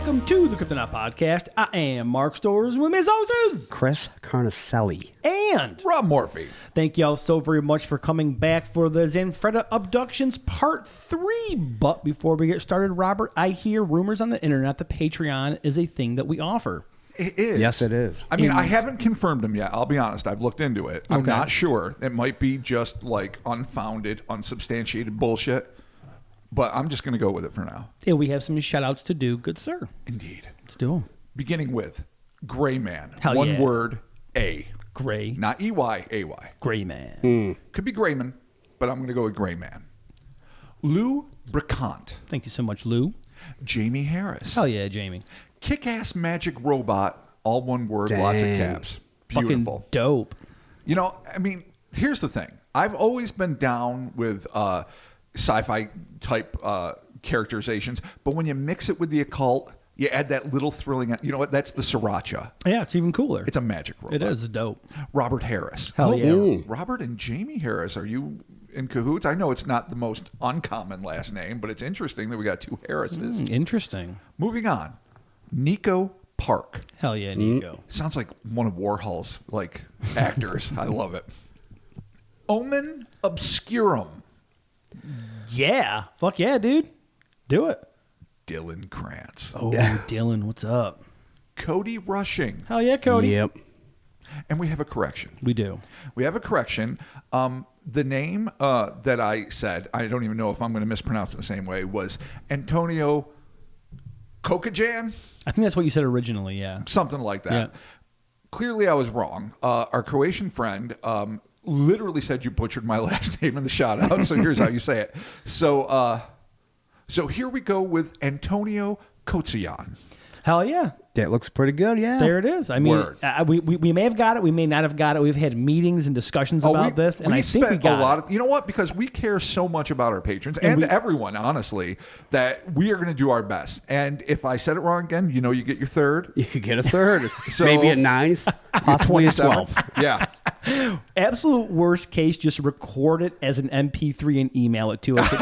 welcome to the Cryptonaut podcast. I am Mark Storrs with Ms. Oses, Chris Carnicelli, and Rob Morphy. Thank y'all so very much for coming back for the Zanfretta Abductions Part 3. But before we get started, Robert, I hear rumors on the internet that Patreon is a thing that we offer. It is. Yes, it is. I mean, I haven't confirmed them yet. I'll be honest. I've looked into it. I'm Okay. not sure. It might be just like unfounded, unsubstantiated bullshit. But I'm just going to go with it for now. Yeah, we have some shout outs to do. Good sir. Indeed. Let's do them. Beginning with Gray Man. Hell One yeah. word, A. Gray. Not E-Y, A-Y. Gray man. Could be Grayman, but I'm going to go with Gray Man. Lou Bricant. Thank you so much, Lou. Jamie Harris. Hell yeah, Jamie. Kick-ass magic robot. All one word, lots of Dang. caps. Beautiful. Fucking dope. You know, I mean, here's the thing. I've always been down with sci-fi type characterizations, but when you mix it with the occult, you add that little thrilling. You know what? That's the sriracha. Yeah, it's even cooler. It's a magic robot. It is dope. Robert Harris. Hell yeah. Ooh. Robert and Jamie Harris. Are you in cahoots? I know it's not the most uncommon last name, but it's interesting that we got two Harrises. Interesting. Moving on. Nico Park. Hell yeah, Nico. Sounds like one of Warhol's like actors. I love it. Omen Obscurum. Yeah. Fuck yeah, dude. Do it. Dylan Krantz. Oh, Dylan, what's up? Cody Rushing. Hell yeah, Cody. Yep. And we have a correction. We do. We have a correction. The name that I said, I don't even know if I'm going to mispronounce it the same way, was Antonio Kokajan? I think that's what you said originally, yeah. Something like that. Yeah. Clearly, I was wrong. Our Croatian friend literally said you butchered my last name in the shout out, so here's how you say it. So here we go with Antonio Kotzian. Hell yeah. That looks pretty good, yeah. There it is. I mean, Word. we may have got it. We may not have got it. We've had meetings and discussions about this, and I think we got a lot it. of, you know what? Because we care so much about our patrons and everyone, honestly, that we are going to do our best. And if I said it wrong again, you know, you get your third. You get a third, So- maybe a ninth, possibly a 12th. Yeah. Absolute worst case, just record it as an MP3 and email it to us at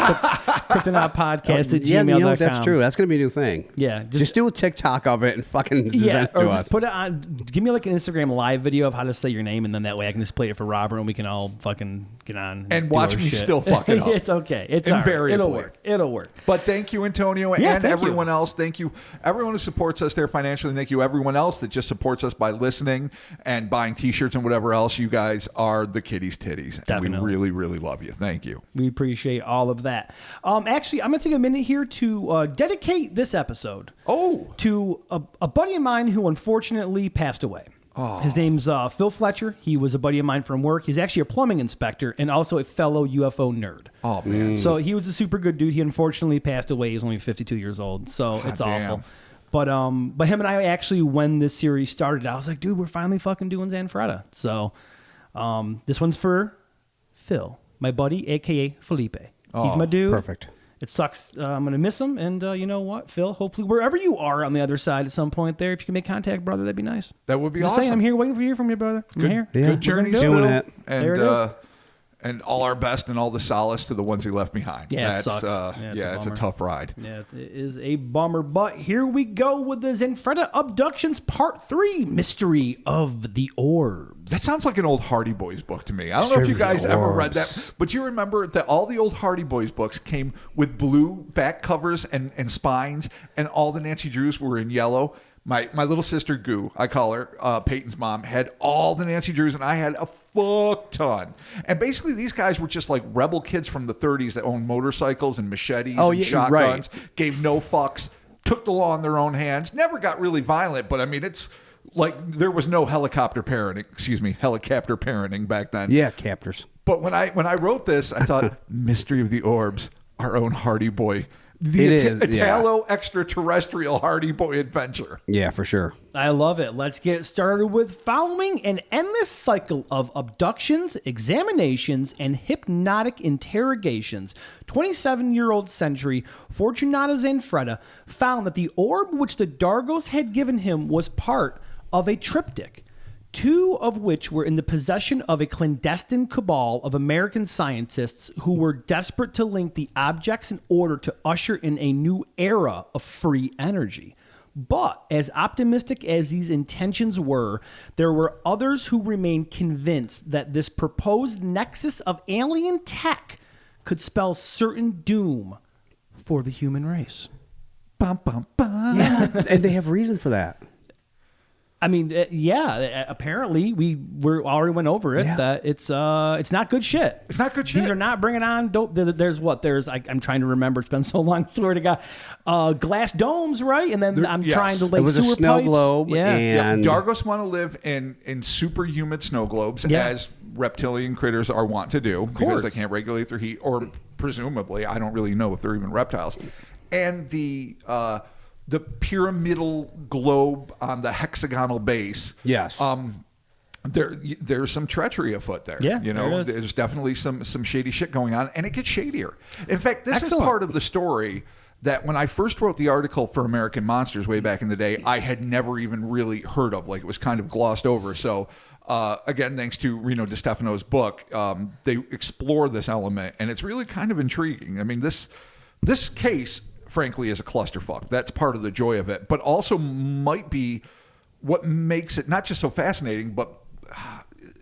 cryptonautpodcast@gmail.com. Yeah, you know what? That's true. That's going to be a new thing. Yeah, Just do a TikTok of it and fucking Yeah, send it or to just us. put it on. Give me like an Instagram live video of how to say your name, and then that way I can just play it for Robert, and we can all fucking get on And do watch our me shit. still fuck it up. It's okay. It's all right. Invariably. It'll work. It'll work. But thank you, Antonio, Yeah, and thank everyone you. else. Thank you, everyone who supports us there financially. Thank you, everyone else that just supports us by listening and buying T-shirts and whatever else. You guys are the kitties' titties, and Definitely. we really, really love you. Thank you. We appreciate all of that. Actually, I'm gonna take a minute here to dedicate this episode to a buddy of mine who unfortunately passed away. His name's Phil Fletcher. He was a buddy of mine from work. He's actually a plumbing inspector and also a fellow UFO nerd. Oh man. So he was a super good dude. He unfortunately passed away. He was only 52 years old. So it's damn. awful. But him and I actually, when this series started, I was like, dude, we're finally fucking doing Zanfretta. So this one's for Phil, my buddy, a.k.a. Felipe. He's my dude. Perfect. It sucks. I'm going to miss him. And you know what, Phil? Hopefully, wherever you are on the other side at some point there, if you can make contact, brother, that'd be nice. That would be Just awesome. saying, I'm here waiting for you from your brother. I'm here. Yeah. Good journey, Doing Phil. it. There it is. And all our best and all the solace to the ones he left behind. Yeah, it That's, sucks. It's a bummer. tough ride. Yeah, it is a bummer. But here we go with the Zanfretta Abductions Part 3, Mystery of the Orbs. That sounds like an old Hardy Boys book to me. I don't know if you Mystery of guys the ever read Orbs. that, but you remember that all the old Hardy Boys books came with blue back covers and spines, and all the Nancy Drews were in yellow. My little sister Goo, I call her, Peyton's mom, had all the Nancy Drews, and I had a fuck ton. And basically, these guys were just like rebel kids from the 30s that owned motorcycles and machetes and yeah, shotguns, right. gave no fucks, took the law in their own hands, never got really violent, but I mean, it's like there was no helicopter parenting back then. Yeah, captors. But when I wrote this, I thought, Mystery of the Orbs, our own Hardy Boy. The It is, yeah. Italo extraterrestrial Hardy Boy adventure. Yeah, for sure. I love it. Let's get started with following an endless cycle of abductions, examinations, and hypnotic interrogations. 27-year-old sentry Fortunato Zanfretta found that the orb which the Dargos had given him was part of a triptych, two of which were in the possession of a clandestine cabal of American scientists who were desperate to link the objects in order to usher in a new era of free energy. But as optimistic as these intentions were, there were others who remained convinced that this proposed nexus of alien tech could spell certain doom for the human race. Bum, bum, bum. Yeah, and they have reason for that. I mean, apparently we already went over it. Yeah. That it's not good shit. It's not good shit. These are not bringing on dope. I'm trying to remember. It's been so long. Swear to God, glass domes, right? And then I'm yes. trying to like It was a sewer snow pipes. globe, Yeah. and Dargos want to live in super humid snow globes, Yeah. as reptilian critters are wont to do, because course. they can't regulate their heat, or presumably, I don't really know if they're even reptiles. And the pyramidal globe on the hexagonal base. Yes. There's some treachery afoot there. Yeah, you there know, is. there's definitely some shady shit going on, and it gets shadier. In fact, this Excellent. is part of the story that when I first wrote the article for American Monsters way back in the day, I had never even really heard of. Like, it was kind of glossed over. So again, thanks to Reno DiStefano's book, they explore this element, and it's really kind of intriguing. I mean, this case, frankly, is a clusterfuck. That's part of the joy of it, but also might be what makes it not just so fascinating, but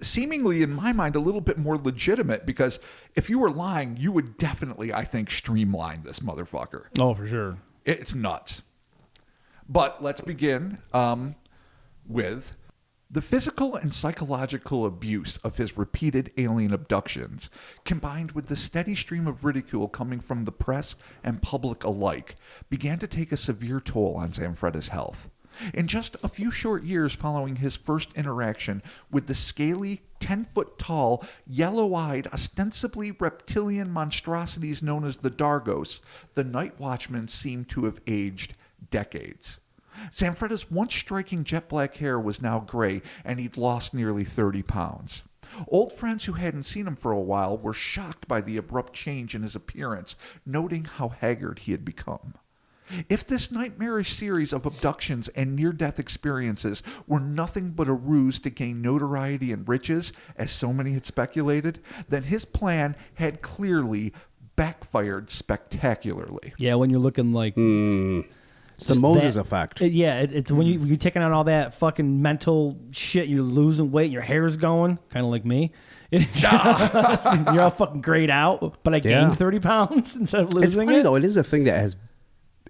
seemingly, in my mind, a little bit more legitimate, because if you were lying, you would definitely, I think, streamline this motherfucker. Oh, for sure. It's nuts. But let's begin with the physical and psychological abuse of his repeated alien abductions, combined with the steady stream of ridicule coming from the press and public alike, began to take a severe toll on Zanfretta's health. In just a few short years following his first interaction with the scaly, 10-foot-tall, yellow-eyed, ostensibly reptilian monstrosities known as the Dargos, the Night Watchman seemed to have aged decades. Zanfretta's once striking jet-black hair was now gray, and he'd lost nearly 30 pounds. Old friends who hadn't seen him for a while were shocked by the abrupt change in his appearance, noting how haggard he had become. If this nightmarish series of abductions and near-death experiences were nothing but a ruse to gain notoriety and riches, as so many had speculated, then his plan had clearly backfired spectacularly. Yeah, when you're looking like it's the Moses effect. It's when you're taking on all that fucking mental shit. You're losing weight, your hair's going, kind of like me. You're all fucking grayed out, but I gained 30 pounds instead of losing It's funny it. though. It is a thing that has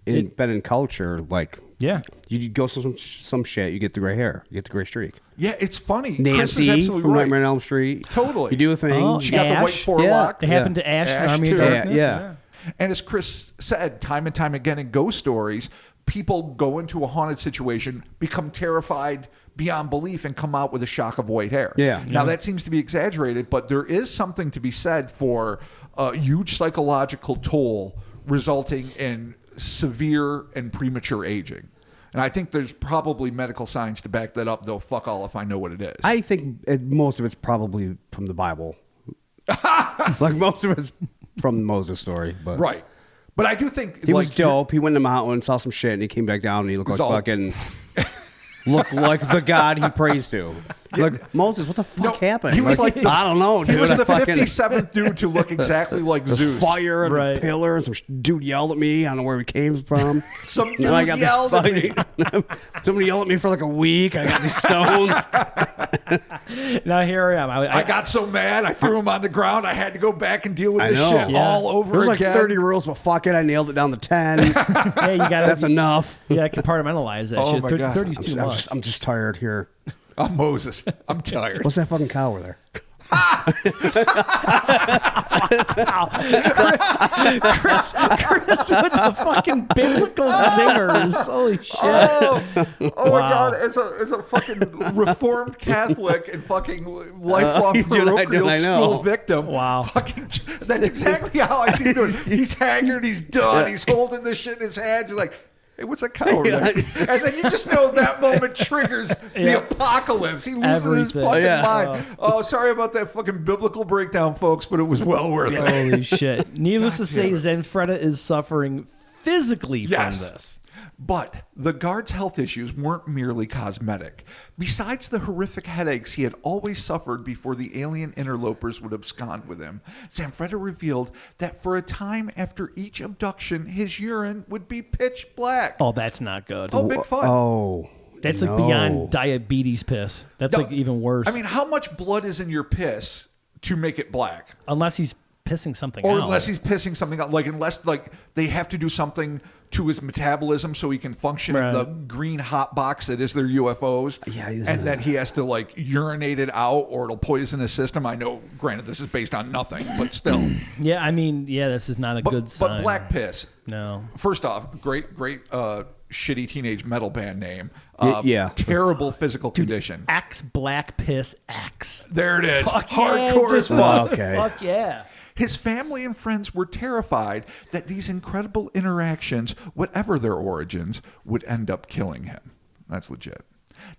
been in culture. Like, Yeah. you go through some shit, you get the gray hair, you get the gray streak. Yeah, it's funny. Chris is Nancy absolutely from right. Nightmare on Elm Street. Totally. You do a thing. Oh, She got the white Ash. forelock. It happened to Ash in Army of too. Darkness. Yeah. And as Chris said, time and time again in ghost stories, people go into a haunted situation, become terrified beyond belief, and come out with a shock of white hair. Yeah. Now, that seems to be exaggerated, but there is something to be said for a huge psychological toll resulting in severe and premature aging. And I think there's probably medical science to back that up, though fuck all if I know what it is. I think most of it's probably from the Bible. Like, most of it's from the Moses story. But Right. But I do think he was dope. He went in the mountain, saw some shit, and he came back down, and he looked like fucking... looked like the God he prays to. Like, Moses, what the fuck happened? He was like I don't know, dude. He was I the fucking- 57th dude to look exactly like Zeus. fire and Right. a pillar, and some dude yelled at me. I don't know where he came from. Some And dude I got yelled at me. Somebody yelled at me for like a week. I got these stones. Now here I am. I got so mad, I threw him on the ground. I had to go back and deal with I this know. shit Yeah. all over There's like again. 30 rules, but fuck it. I nailed it down to 10. Yeah, you got That's enough. Yeah, compartmentalize that Oh shit. my 30, God. 30's too much. I'm just tired here. I'm Moses. I'm tired. What's that fucking cow over there? Chris with the fucking biblical zingers. Holy shit. Oh my Wow. God! As a fucking reformed Catholic and fucking lifelong Dude, I parochial know. school victim. Wow. Fucking, that's exactly how I see him doing. He's haggard. He's done. He's holding this shit in his hands. He's like, hey, what's that cow over there? And then you just know that moment triggers the apocalypse. He loses his Everything. fucking Yeah. mind. Oh, sorry about that fucking biblical breakdown, folks, but it was well worth it. Holy shit. Needless to say, Zanfretta is suffering physically Yes. from this. But the guard's health issues weren't merely cosmetic. Besides the horrific headaches he had always suffered before the alien interlopers would abscond with him, Zanfretta revealed that for a time after each abduction, his urine would be pitch black. Oh, that's not good. Oh, big fun. Oh. That's no. like beyond diabetes piss. That's like even worse. I mean, how much blood is in your piss to make it black? Unless he's pissing something Or out. unless he's pissing something out. Like, unless, like, they have to do something to his metabolism so he can function in the green hot box that is their UFOs. Yeah, and then he has to, like, urinate it out or it'll poison his system. I know, granted, this is based on nothing, but still. Yeah, I mean, this is not a good sign. But black piss. No. First off, great shitty teenage metal band name. Yeah. Terrible physical condition. X Black Piss X. There it is. Fuck Hardcore yeah, as fuck. Okay. Fuck yeah. His family and friends were terrified that these incredible interactions, whatever their origins, would end up killing him. That's legit.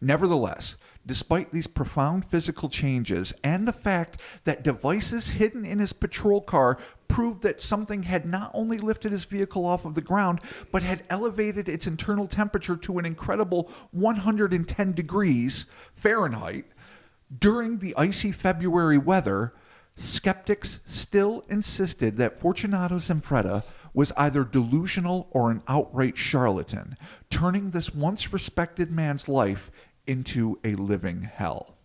Nevertheless, despite these profound physical changes and the fact that devices hidden in his patrol car proved that something had not only lifted his vehicle off of the ground, but had elevated its internal temperature to an incredible 110 degrees Fahrenheit, during the icy February weather, skeptics still insisted that Fortunato Zanfretta was either delusional or an outright charlatan, turning this once respected man's life into a living hell.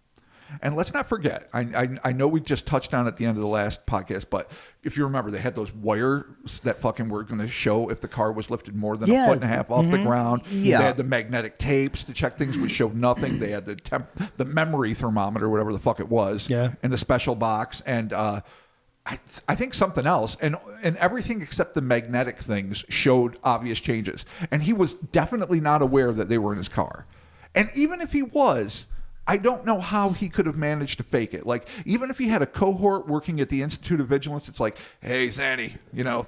And let's not forget, I know we just touched on it at the end of the last podcast, but if you remember, they had those wires that fucking were going to show if the car was lifted more than a foot and a half off the ground. Yeah. They had the magnetic tapes to check things, which showed nothing. They had the memory thermometer, whatever the fuck it was, in the special box. And I think something else, and everything except the magnetic things showed obvious changes. And he was definitely not aware that they were in his car. And even if he was, I don't know how he could have managed to fake it. Like, even if he had a cohort working at the Institute of Vigilance, it's like, hey, Zanny,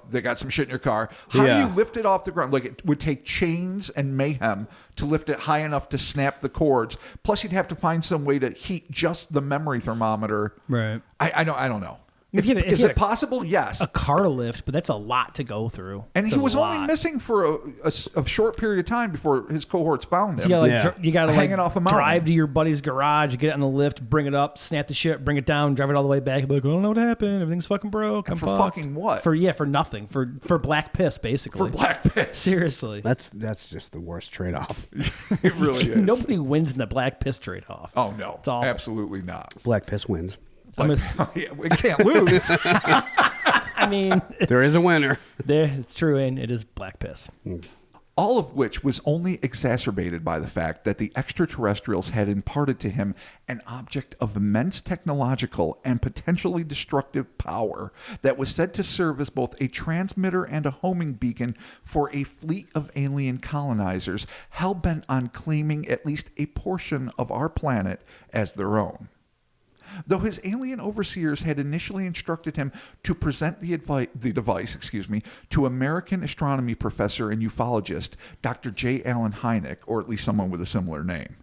they got some shit in your car. How do you lift it off the ground? Like, it would take chains and mayhem to lift it high enough to snap the cords. Plus, you'd have to find some way to heat just the memory thermometer. Right. I don't know. If you had Is it possible? Yes. A car lift, but that's a lot to go through. And It's he a was only lot. missing for a short period of time before his cohorts found him. So you got to Hanging off a mountain. drive to your buddy's garage, get it on the lift, bring it up, snap the shit, bring it down, drive it all the way back. And be like, I don't know what happened. Everything's fucking broke. I'm for fucked. fucking what? For nothing. For black piss, basically. For black piss. Seriously. That's just the worst trade-off. It really is. Nobody wins in the black piss trade-off. Oh, no. It's awful. Absolutely not. Black piss wins. But, we can't lose. I mean, There is a winner. it's true, and it is black piss. All of which was only exacerbated by the fact that the extraterrestrials had imparted to him an object of immense technological and potentially destructive power that was said to serve as both a transmitter and a homing beacon for a fleet of alien colonizers hell-bent on claiming at least a portion of our planet as their own. Though his alien overseers had initially instructed him to present the device to American astronomy professor and ufologist Dr. J. Allen Hynek, or at least someone with a similar name,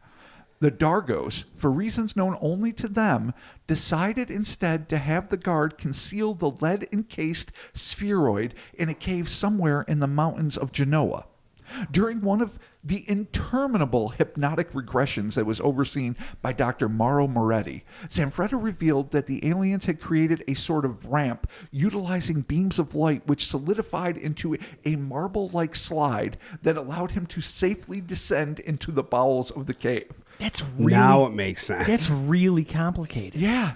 the Dargos, for reasons known only to them, decided instead to have the guard conceal the lead-encased spheroid in a cave somewhere in the mountains of Genoa. During one of the interminable hypnotic regressions that was overseen by Dr. Mauro Moretti, Zanfretta revealed that the aliens had created a sort of ramp utilizing beams of light which solidified into a marble-like slide that allowed him to safely descend into the bowels of the cave. That's really, Now it makes sense. That's really complicated. Yeah.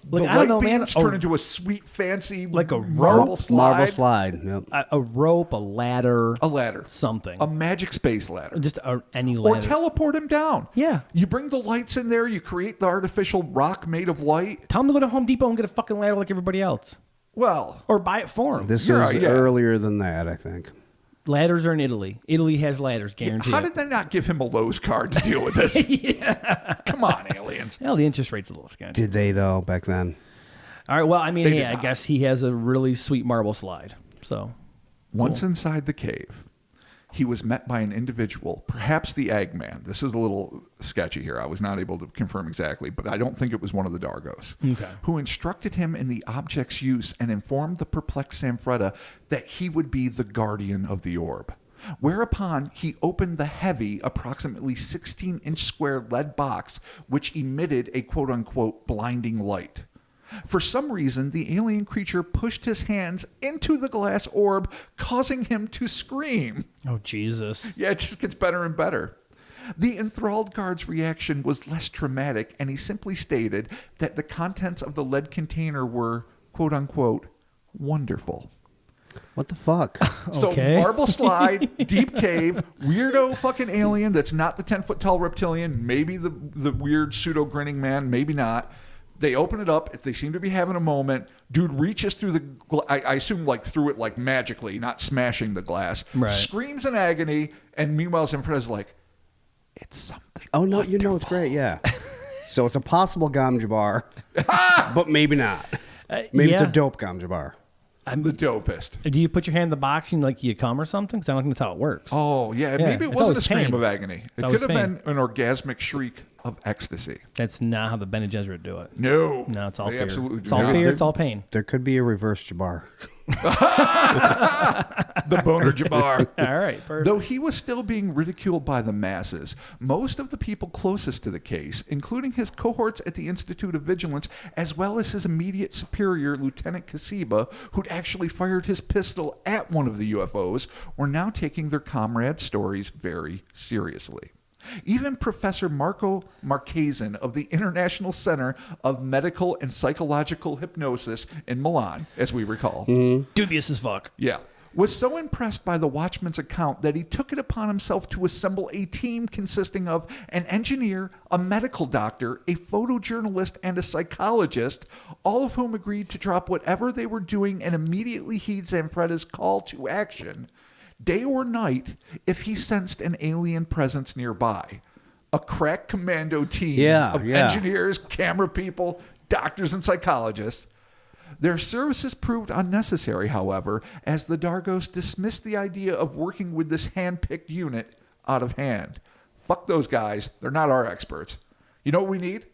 Like, the I don't light know, man. beams turn into a sweet, fancy like a marble slide. Marble slide. Yep. A rope, a ladder. A ladder. Something. A magic space ladder. Just any ladder. Or teleport him down. Yeah. You bring the lights in there, you create the artificial rock made of light. Tell him to go to Home Depot and get a fucking ladder like everybody else. Well. Or buy it for him. This You're was right, yeah. earlier than that, I think. Ladders are in Italy. Italy has ladders, guaranteed. How did they not give him a Lowe's card to deal with this? Come on, aliens. Well, the interest rate's a little sketchy. Did they, though, back then? All right, well, I mean, They hey, did I not. guess he has a really sweet marble slide. So, Once inside the cave, he was met by an individual, perhaps the Eggman. This is a little sketchy here. I was not able to confirm exactly, but I don't think it was one of the Dargos. Okay. Who instructed him in the object's use and informed the perplexed Zanfretta that he would be the guardian of the orb. Whereupon he opened the heavy, approximately 16-inch square lead box, which emitted a quote-unquote blinding light. For some reason, the alien creature pushed his hands into the glass orb, causing him to scream. Oh, Jesus. Yeah, it just gets better and better. The enthralled guard's reaction was less traumatic, and he simply stated that the contents of the lead container were, quote-unquote, wonderful. What the fuck? So Okay. marble slide, deep cave, weirdo fucking alien that's not the 10-foot tall reptilian, maybe the weird pseudo-grinning man, maybe not. They open it up. If they seem to be having a moment, dude reaches through the, I assume like through it like magically, not smashing the glass. Right. Screams in agony, and meanwhile Zanfretta's like, it's something. Oh, no, you know it's great, yeah. So it's a possible Gom Jabbar, but maybe not. Maybe it's a yeah. dope Gom Jabbar. I'm the dopest. Do you put your hand in the box and like you come or something? Because I don't think that's how it works. Oh, yeah. Maybe it it's wasn't always a scream pain. of agony. It always could have pain. been an orgasmic shriek of ecstasy. That's not how the Bene Gesserit do it. No. No, it's all They fear. absolutely do It's all not. fear. It's all pain. There could be a reverse Jabbar. The boner Jabbar. All right. Perfect. Though he was still being ridiculed by the masses, most of the people closest to the case, including his cohorts at the Institute of Vigilance, as well as his immediate superior, Lieutenant Kasiba, who'd actually fired his pistol at one of the UFOs, were now taking their comrades' stories very seriously. Even Professor Marco Marchesan of the International Center of Medical and Psychological Hypnosis in Milan, as we recall, Dubious as fuck. yeah, was so impressed by the Watchman's account that he took it upon himself to assemble a team consisting of an engineer, a medical doctor, a photojournalist, and a psychologist, all of whom agreed to drop whatever they were doing and immediately heed Zanfretta's call to action, day or night, if he sensed an alien presence nearby. A crack commando team of engineers, camera people, doctors, and psychologists. Their services proved unnecessary, however, as the Dargos dismissed the idea of working with this hand-picked unit out of hand. Fuck those guys. They're not our experts. You know what we need?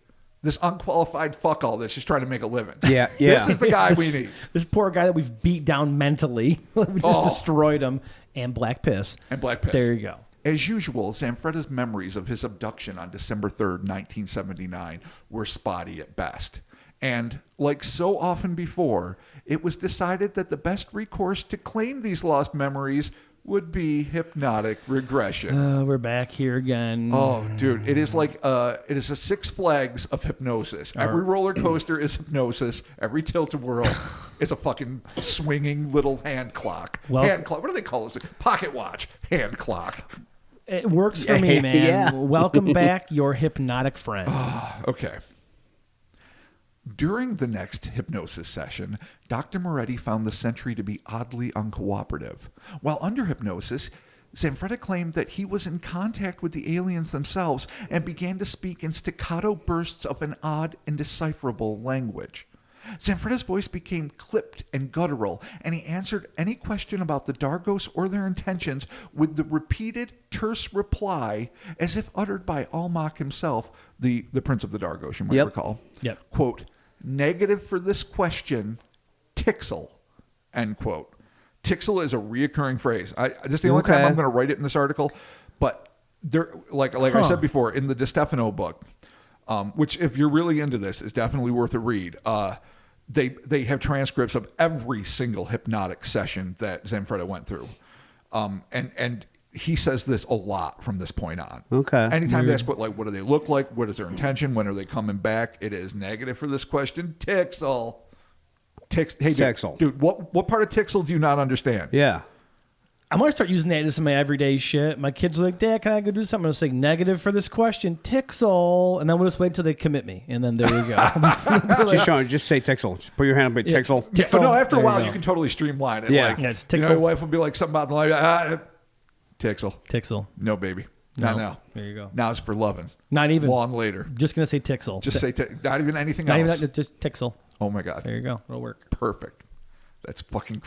This unqualified fuck all that's just trying to make a living. Yeah. This is the guy we need. This poor guy that we've beat down mentally. We just destroyed him. And black piss. And black piss. There you go. As usual, Zanfretta's memories of his abduction on December 3rd, 1979 were spotty at best. And, like so often before, it was decided that the best recourse to claim these lost memories would be hypnotic regression. We're back here again. Oh, dude, it is like it is a Six Flags of hypnosis. Every roller coaster is hypnosis. Every tilt-a-whirl is a fucking swinging little hand clock. Well- Hand clock. What do they call it? Pocket watch. Hand clock. It works for me, man. Yeah. Welcome back, your hypnotic friend. Okay. During the next hypnosis session, Dr. Moretti found the sentry to be oddly uncooperative. While under hypnosis, Zanfretta claimed that he was in contact with the aliens themselves and began to speak in staccato bursts of an odd, indecipherable language. Zanfretta's voice became clipped and guttural, and he answered any question about the Dargos or their intentions with the repeated, terse reply, as if uttered by Almach himself, the Prince of the Dargos, you might recall. Yep. Quote, negative for this question, Tixel, end quote. Tixel is a reoccurring phrase. This is the only time I'm going to write it in this article, but there, like I said before, in the De Stefano book, which if you're really into this is definitely worth a read. They have transcripts of every single hypnotic session that Zanfretta went through, and he says this a lot from this point on. Okay. Anytime they ask what do they look like, what is their intention, when are they coming back, it is negative for this question. Tixel. Hey, Tixel. dude, what part of Tixel do you not understand? Yeah. I'm going to start using that as my everyday shit. My kids are like, Dad, can I go do something? I'm going to say negative for this question, Tixel. And then we'll just wait until they commit me. And then there you go. Just say Tixel. Just put your hand up at Tixel. Tixel. No, after a There while, go. you can totally streamline it. Yeah. Like, Yeah, it's you know, Tixel. your wife will be like something about the life. Tixel. Tixel. No, baby. Not No. now. There you go. Now it's for loving. Not even. Long later. Just going to say Tixel. Just say, not even anything Not else. even that, just Tixel. Oh my God. There you go. It'll work. Perfect. That's fucking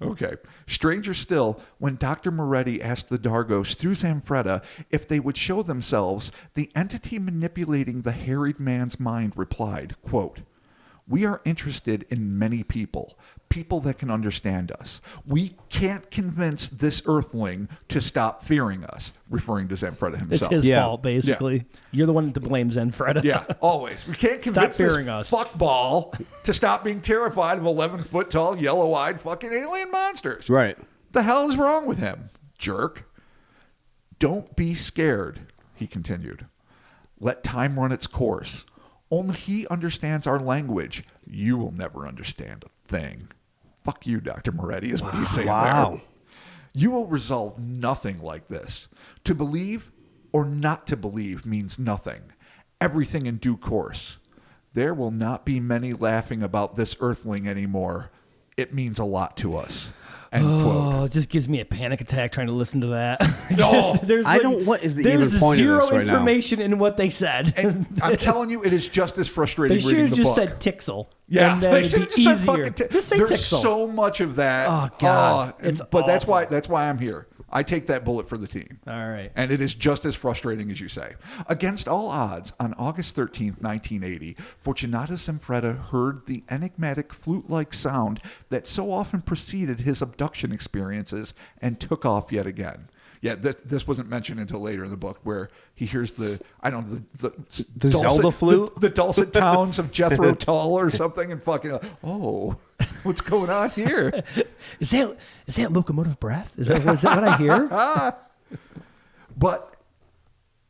okay. Stranger still, when Dr. Moretti asked the Dargos through Zanfretta if they would show themselves, the entity manipulating the harried man's mind replied, quote, We are interested in many people that can understand us. We can't convince this earthling to stop fearing us, referring to Zanfretta It's himself. his fault, basically. Yeah. You're the one to blame, Zanfretta. Yeah, always. We can't convince this fearing us. fuckball to stop being terrified of 11-foot tall, yellow-eyed fucking alien monsters. Right. The hell is wrong with him, jerk? Don't be scared, he continued. Let time run its course. Only he understands our language. You will never understand a thing. Fuck you, Dr. Moretti, is what he's saying there. You will resolve nothing like this. To believe or not to believe means nothing. Everything in due course. There will not be many laughing about this earthling anymore. It means a lot to us. End quote. It just gives me a panic attack trying to listen to that. No, What is the even there's point of zero this right now? information in what they said. And I'm telling you, it is just as frustrating They should reading have the just book. said Tixel. Yeah, and then they it'd should be have just said easier. fucking Just say There's Tixel. so much of that. Oh, God. It's but that's awful. why I'm here. I take that bullet for the team. All right. And it is just as frustrating as you say. Against all odds, on August 13th, 1980, Fortunato Zanfretta heard the enigmatic flute-like sound that so often preceded his abduction experiences and took off yet again. Yeah, this wasn't mentioned until later in the book, where he hears the Zelda flute? the dulcet tones of Jethro Tull or something, and fucking, oh, what's going on here? Is that locomotive breath? Is that what I hear? But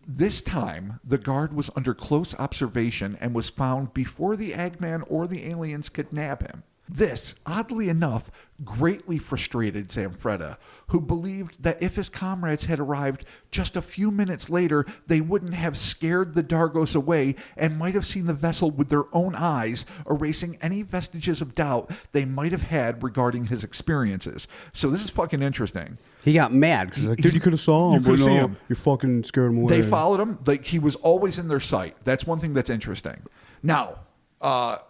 this time, the guard was under close observation and was found before the Eggman or the aliens could nab him. This, oddly enough, greatly frustrated Zanfretta, who believed that if his comrades had arrived just a few minutes later, they wouldn't have scared the Dargos away and might have seen the vessel with their own eyes, erasing any vestiges of doubt they might have had regarding his experiences. So this is fucking interesting. He got mad because he's like, dude, you could have saw him. You could but see no, him. You fucking scared him away. They followed him. Like, he was always in their sight. That's one thing that's interesting. Now, a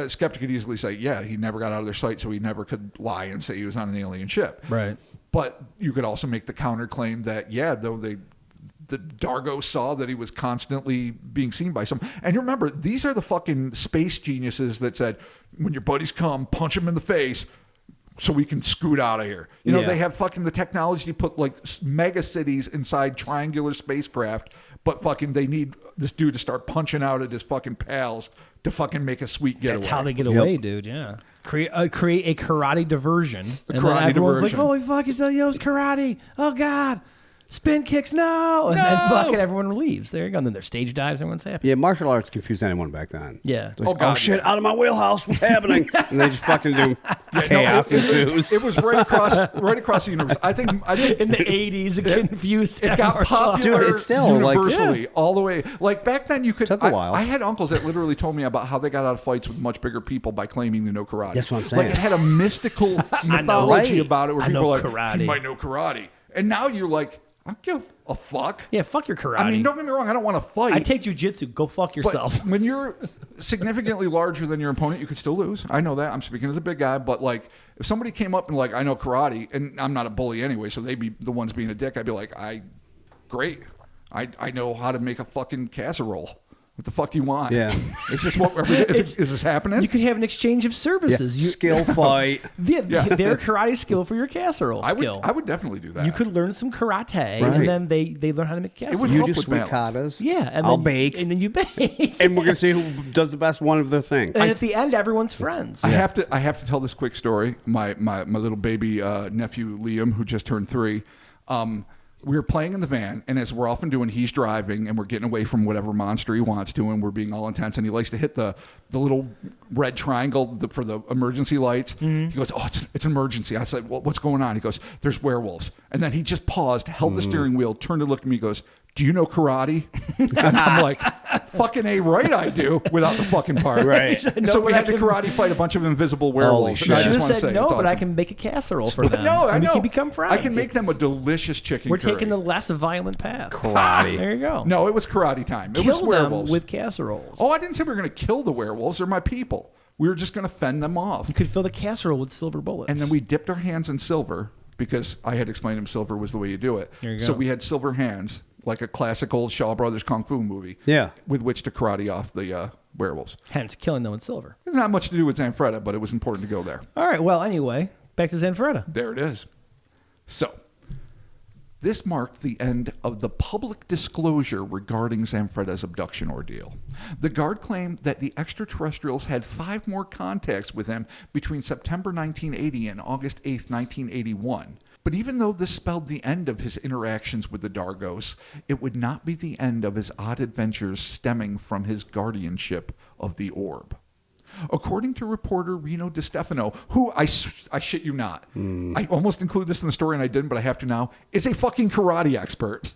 skeptic could easily say, yeah, he never got out of their sight, so he never could lie and say he was on an alien ship. Right. But you could also make the counterclaim that, yeah, though the Dargos saw that he was constantly being seen by some. And you remember, these are the fucking space geniuses that said, when your buddies come, punch them in the face so we can scoot out of here. They have fucking the technology to put like mega cities inside triangular spacecraft, but fucking they need this dude to start punching out at his fucking pals to fucking make a sweet getaway. That's how they get away, dude. Yeah. Create a karate diversion. And then everyone's diversion. like, holy fuck, it's karate. Oh, God. Spin kicks, no. And then fucking everyone leaves. There you go. And then there's stage dives. Everyone's happy. Yeah, martial arts confused anyone back then. Yeah. Like, Oh, God, shit, yeah. out of my wheelhouse. What's happening? And they just fucking do chaos ensues. It was right across the universe. I think In the 80s, it confused it got martial arts. popular Dude, it's still, like, universally all the way. Like back then, you could. Took a while. I had uncles that literally told me about how they got out of fights with much bigger people by claiming to know karate. That's what I'm saying. Like, it had a mystical mythology Right. about it, where I people know are like, karate. he might know karate, and now you're like, I don't give a fuck. Yeah, fuck your karate. I mean, don't get me wrong. I don't want to fight. I take jujitsu. Go fuck But yourself. when you're significantly larger than your opponent, you could still lose. I know that. I'm speaking as a big guy, but like, if somebody came up and like, I know karate, and I'm not a bully anyway, so they'd be the ones being a dick. I'd be like, great. I know how to make a fucking casserole. What the fuck do you want? Yeah. Is this what? Is this happening? You could have an exchange of services. You, Skill fight. Their karate skill for your casserole skill. I would definitely do that. You could learn some karate, Right. and then they learn how to make a casserole. would You help do with sweet balance. katas. Yeah, and I'll then, bake. and then you bake. And we're going to see who does the best one of the thing. And at the end, everyone's friends. I have to tell this quick story. My little baby nephew Liam, who just turned 3, we were playing in the van, and as we're often doing, he's driving, and we're getting away from whatever monster he wants to, and we're being all intense, and he likes to hit the little red triangle for the emergency lights. He goes, oh, it's an emergency. I said, well, what's going on? He goes, there's werewolves. And then he just paused, held the steering wheel, turned and looked at me, goes, do you know karate? And I'm like, fucking A right I do, without the fucking part. Right. So we had to karate fight a bunch of invisible werewolves. shit. And I You should just have want to said say, no, it's but I awesome. can make a casserole for them. No, I and know. we can become friends. I can make them a delicious chicken We're curry. taking the less violent path. Karate. There you go. No, it was karate time. It Kill was them werewolves. with casseroles. Oh, I didn't say we were going to kill the werewolves. They're my people. We were just going to fend them off. You could fill the casserole with silver bullets. And then we dipped our hands in silver because I had explained to him silver was the way you do it. There you So go. we had silver hands, like a classic old Shaw Brothers Kung Fu movie. Yeah. With which to karate off the werewolves. Hence, killing them with silver. It's not much to do with Zanfretta, but it was important to go there. All right. Well, anyway, back to Zanfretta. There it is. So, this marked the end of the public disclosure regarding Zanfretta's abduction ordeal. The guard claimed that the extraterrestrials had 5 more contacts with him between September 1980 and August 8, 1981. But even though this spelled the end of his interactions with the Dargos, it would not be the end of his odd adventures stemming from his guardianship of the Orb. According to reporter Reno DiStefano, who, I shit you not, I almost included this in the story and I didn't, but I have to now, is a fucking karate expert.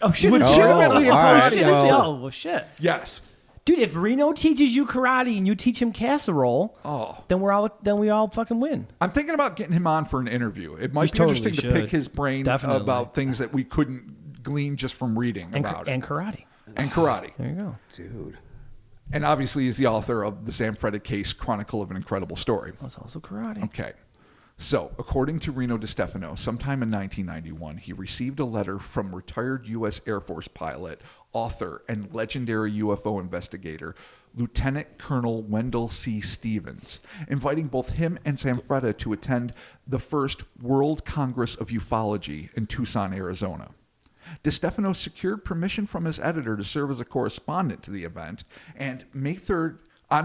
Oh, shit. Legitimately a karate expert. Oh, well, shit. Yes. Dude, if Reno teaches you karate and you teach him casserole, then we all fucking win. I'm thinking about getting him on for an interview. It might be totally interesting to pick his brain about things that we couldn't glean just from reading about it. And karate. And karate. There you go. Dude. And obviously he's the author of the Zanfretta Case, Chronicle of an Incredible Story. That's also karate. Okay. So, according to Reno DiStefano, sometime in 1991, he received a letter from retired U.S. Air Force pilot, author, and legendary UFO investigator, Lieutenant Colonel Wendell C. Stevens, inviting both him and Zanfretta to attend the first World Congress of Ufology in Tucson, Arizona. DiStefano secured permission from his editor to serve as a correspondent to the event, and on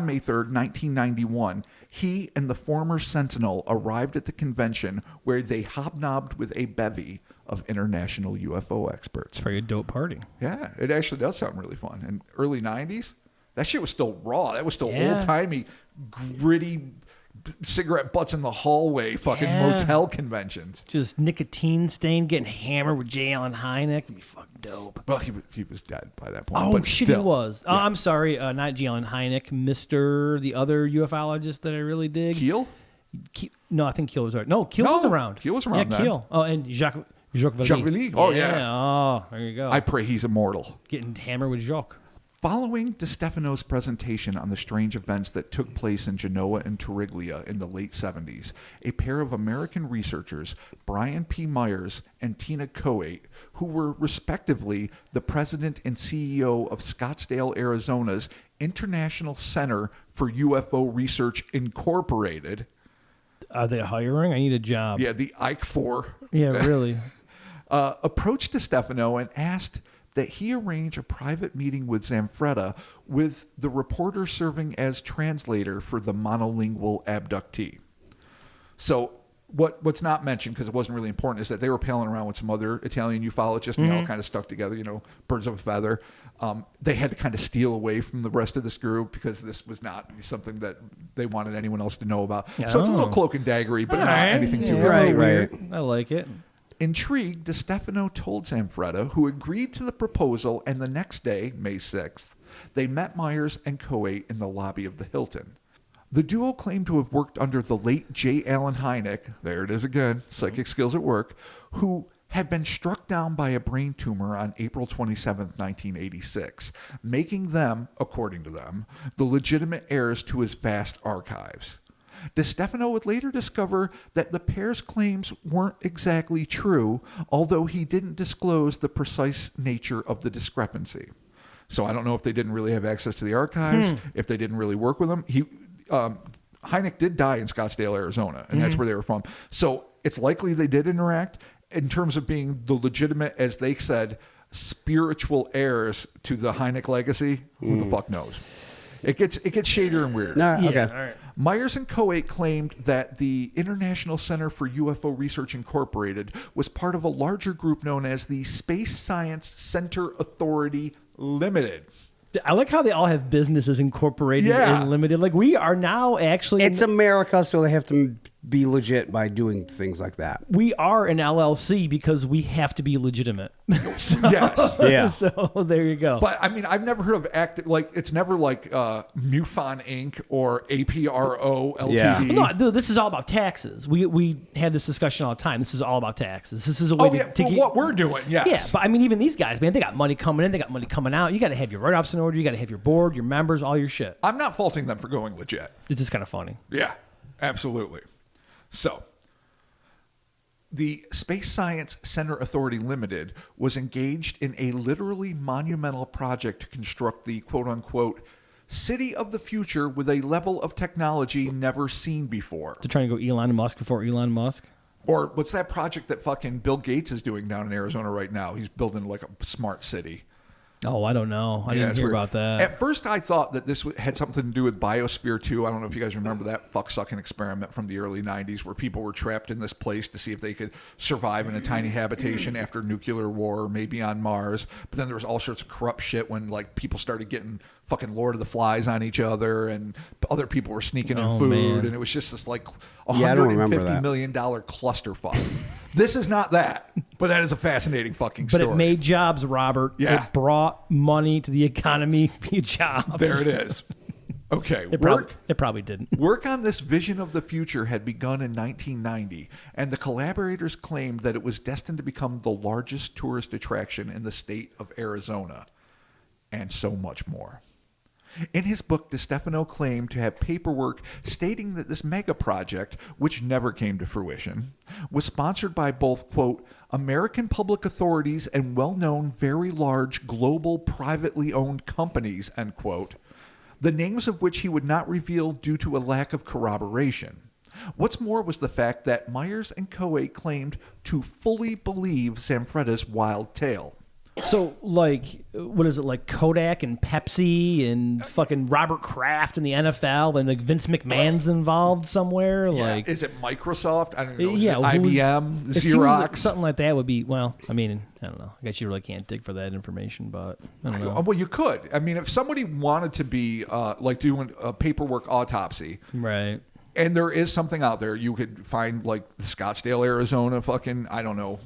May 3rd, 1991, he and the former Sentinel arrived at the convention where they hobnobbed with a bevy of international UFO experts. It's very dope party. Yeah, it actually does sound really fun. In early 90s, that shit was still raw. That was still old-timey, gritty cigarette butts in the hallway fucking motel conventions. Just nicotine stain, getting hammered with J. Allen Hynek. It'd be fucking dope. Well, he was dead by that point. Oh, but shit, still. he was. Yeah. I'm sorry, not J. Allen Hynek, the other ufologist that I really dig. Keel? No, I think Keel was around. No, Keel was around. Keel was around then. Keel. Oh, and Jacques Vallée. Jacques Vallée. Oh, yeah. Oh, there you go. I pray he's immortal. Getting hammered with Jacques. Following DiStefano's presentation on the strange events that took place in Genoa and Torriglia in the late 70s, a pair of American researchers, Brian P. Myers and Tina Coate, who were respectively the president and CEO of Scottsdale, Arizona's International Center for UFO Research Incorporated. Are they hiring? I need a job. Yeah, the IC4. Yeah, really. Approached DiStefano and asked that he arrange a private meeting with Zanfretta, with the reporter serving as translator for the monolingual abductee. So what's not mentioned, because it wasn't really important, is that they were palling around with some other Italian ufologists, and they all kind of stuck together, birds of a feather. They had to kind of steal away from the rest of this group because this was not something that they wanted anyone else to know about. So it's a little cloak and daggery, but not anything too Right. I like it. Intrigued, DiStefano told Zanfretta, who agreed to the proposal, and the next day, May 6th, they met Myers and Coate in the lobby of the Hilton. The duo claimed to have worked under the late J. Allen Hynek, there it is again, psychic skills at work, who had been struck down by a brain tumor on April 27, 1986, making them, according to them, the legitimate heirs to his vast archives. DiStefano would later discover that the pair's claims weren't exactly true, although he didn't disclose the precise nature of the discrepancy. So I don't know if they didn't really have access to the archives, if they didn't really work with them. Hynek did die in Scottsdale, Arizona, and that's where they were from. So it's likely they did interact in terms of being the legitimate, as they said, spiritual heirs to the Hynek legacy. Who the fuck knows? It gets shadier and weirder. Okay. All right. Myers and Coate claimed that the International Center for UFO Research Incorporated was part of a larger group known as the Space Science Center Authority Limited. I like how they all have businesses incorporated and limited. Like, we are now actually... It's America, so they have to be legit by doing things like that. We are an LLC because we have to be legitimate. Yes. Yeah. So there you go. But I mean, I've never heard of it's never like MUFON Inc. or APRO Ltd. Yeah. No, dude, this is all about taxes. We have this discussion all the time. This is all about taxes. This is a way to for what we're doing, yes. Yeah, but I mean, even these guys, man, they got money coming in, they got money coming out. You got to have your write-offs in order. You got to have your board, your members, all your shit. I'm not faulting them for going legit. It's just kind of funny. Yeah, absolutely. So, the Space Science Center Authority Limited was engaged in a literally monumental project to construct the quote-unquote city of the future with a level of technology never seen before. To try and go Elon Musk before Elon Musk. Or what's that project that fucking Bill Gates is doing down in Arizona right now? He's building like a smart city. Oh, I don't know. I didn't hear about that. At first, I thought that this had something to do with Biosphere 2. I don't know if you guys remember that fuck-sucking experiment from the early 90s where people were trapped in this place to see if they could survive in a tiny habitation after nuclear war, maybe on Mars. But then there was all sorts of corrupt shit when like people started getting fucking Lord of the Flies on each other and other people were sneaking in food. Man. And it was just this like $150 million clusterfuck. This is not that, but that is a fascinating fucking story. But it made jobs, Robert. Yeah. It brought money to the economy via jobs. There it is. Okay. It probably didn't. Work on this vision of the future had begun in 1990, and the collaborators claimed that it was destined to become the largest tourist attraction in the state of Arizona, and so much more. In his book, DeStefano claimed to have paperwork stating that this mega project, which never came to fruition, was sponsored by both, quote, American public authorities and well-known very large global privately owned companies, end quote, the names of which he would not reveal due to a lack of corroboration. What's more was the fact that Myers and Coe claimed to fully believe Zanfretta's wild tale. So, like, what is it, like Kodak and Pepsi and fucking Robert Kraft and the NFL and like Vince McMahon's involved somewhere? Yeah. Like, is it Microsoft? I don't know. Yeah, IBM, it seems Xerox? like something like that would be, well, I mean, I don't know. I guess you really can't dig for that information, but I don't know. Well, you could. I mean, if somebody wanted to be like doing a paperwork autopsy. Right. And there is something out there. You could find like Scottsdale, Arizona, fucking, I don't know,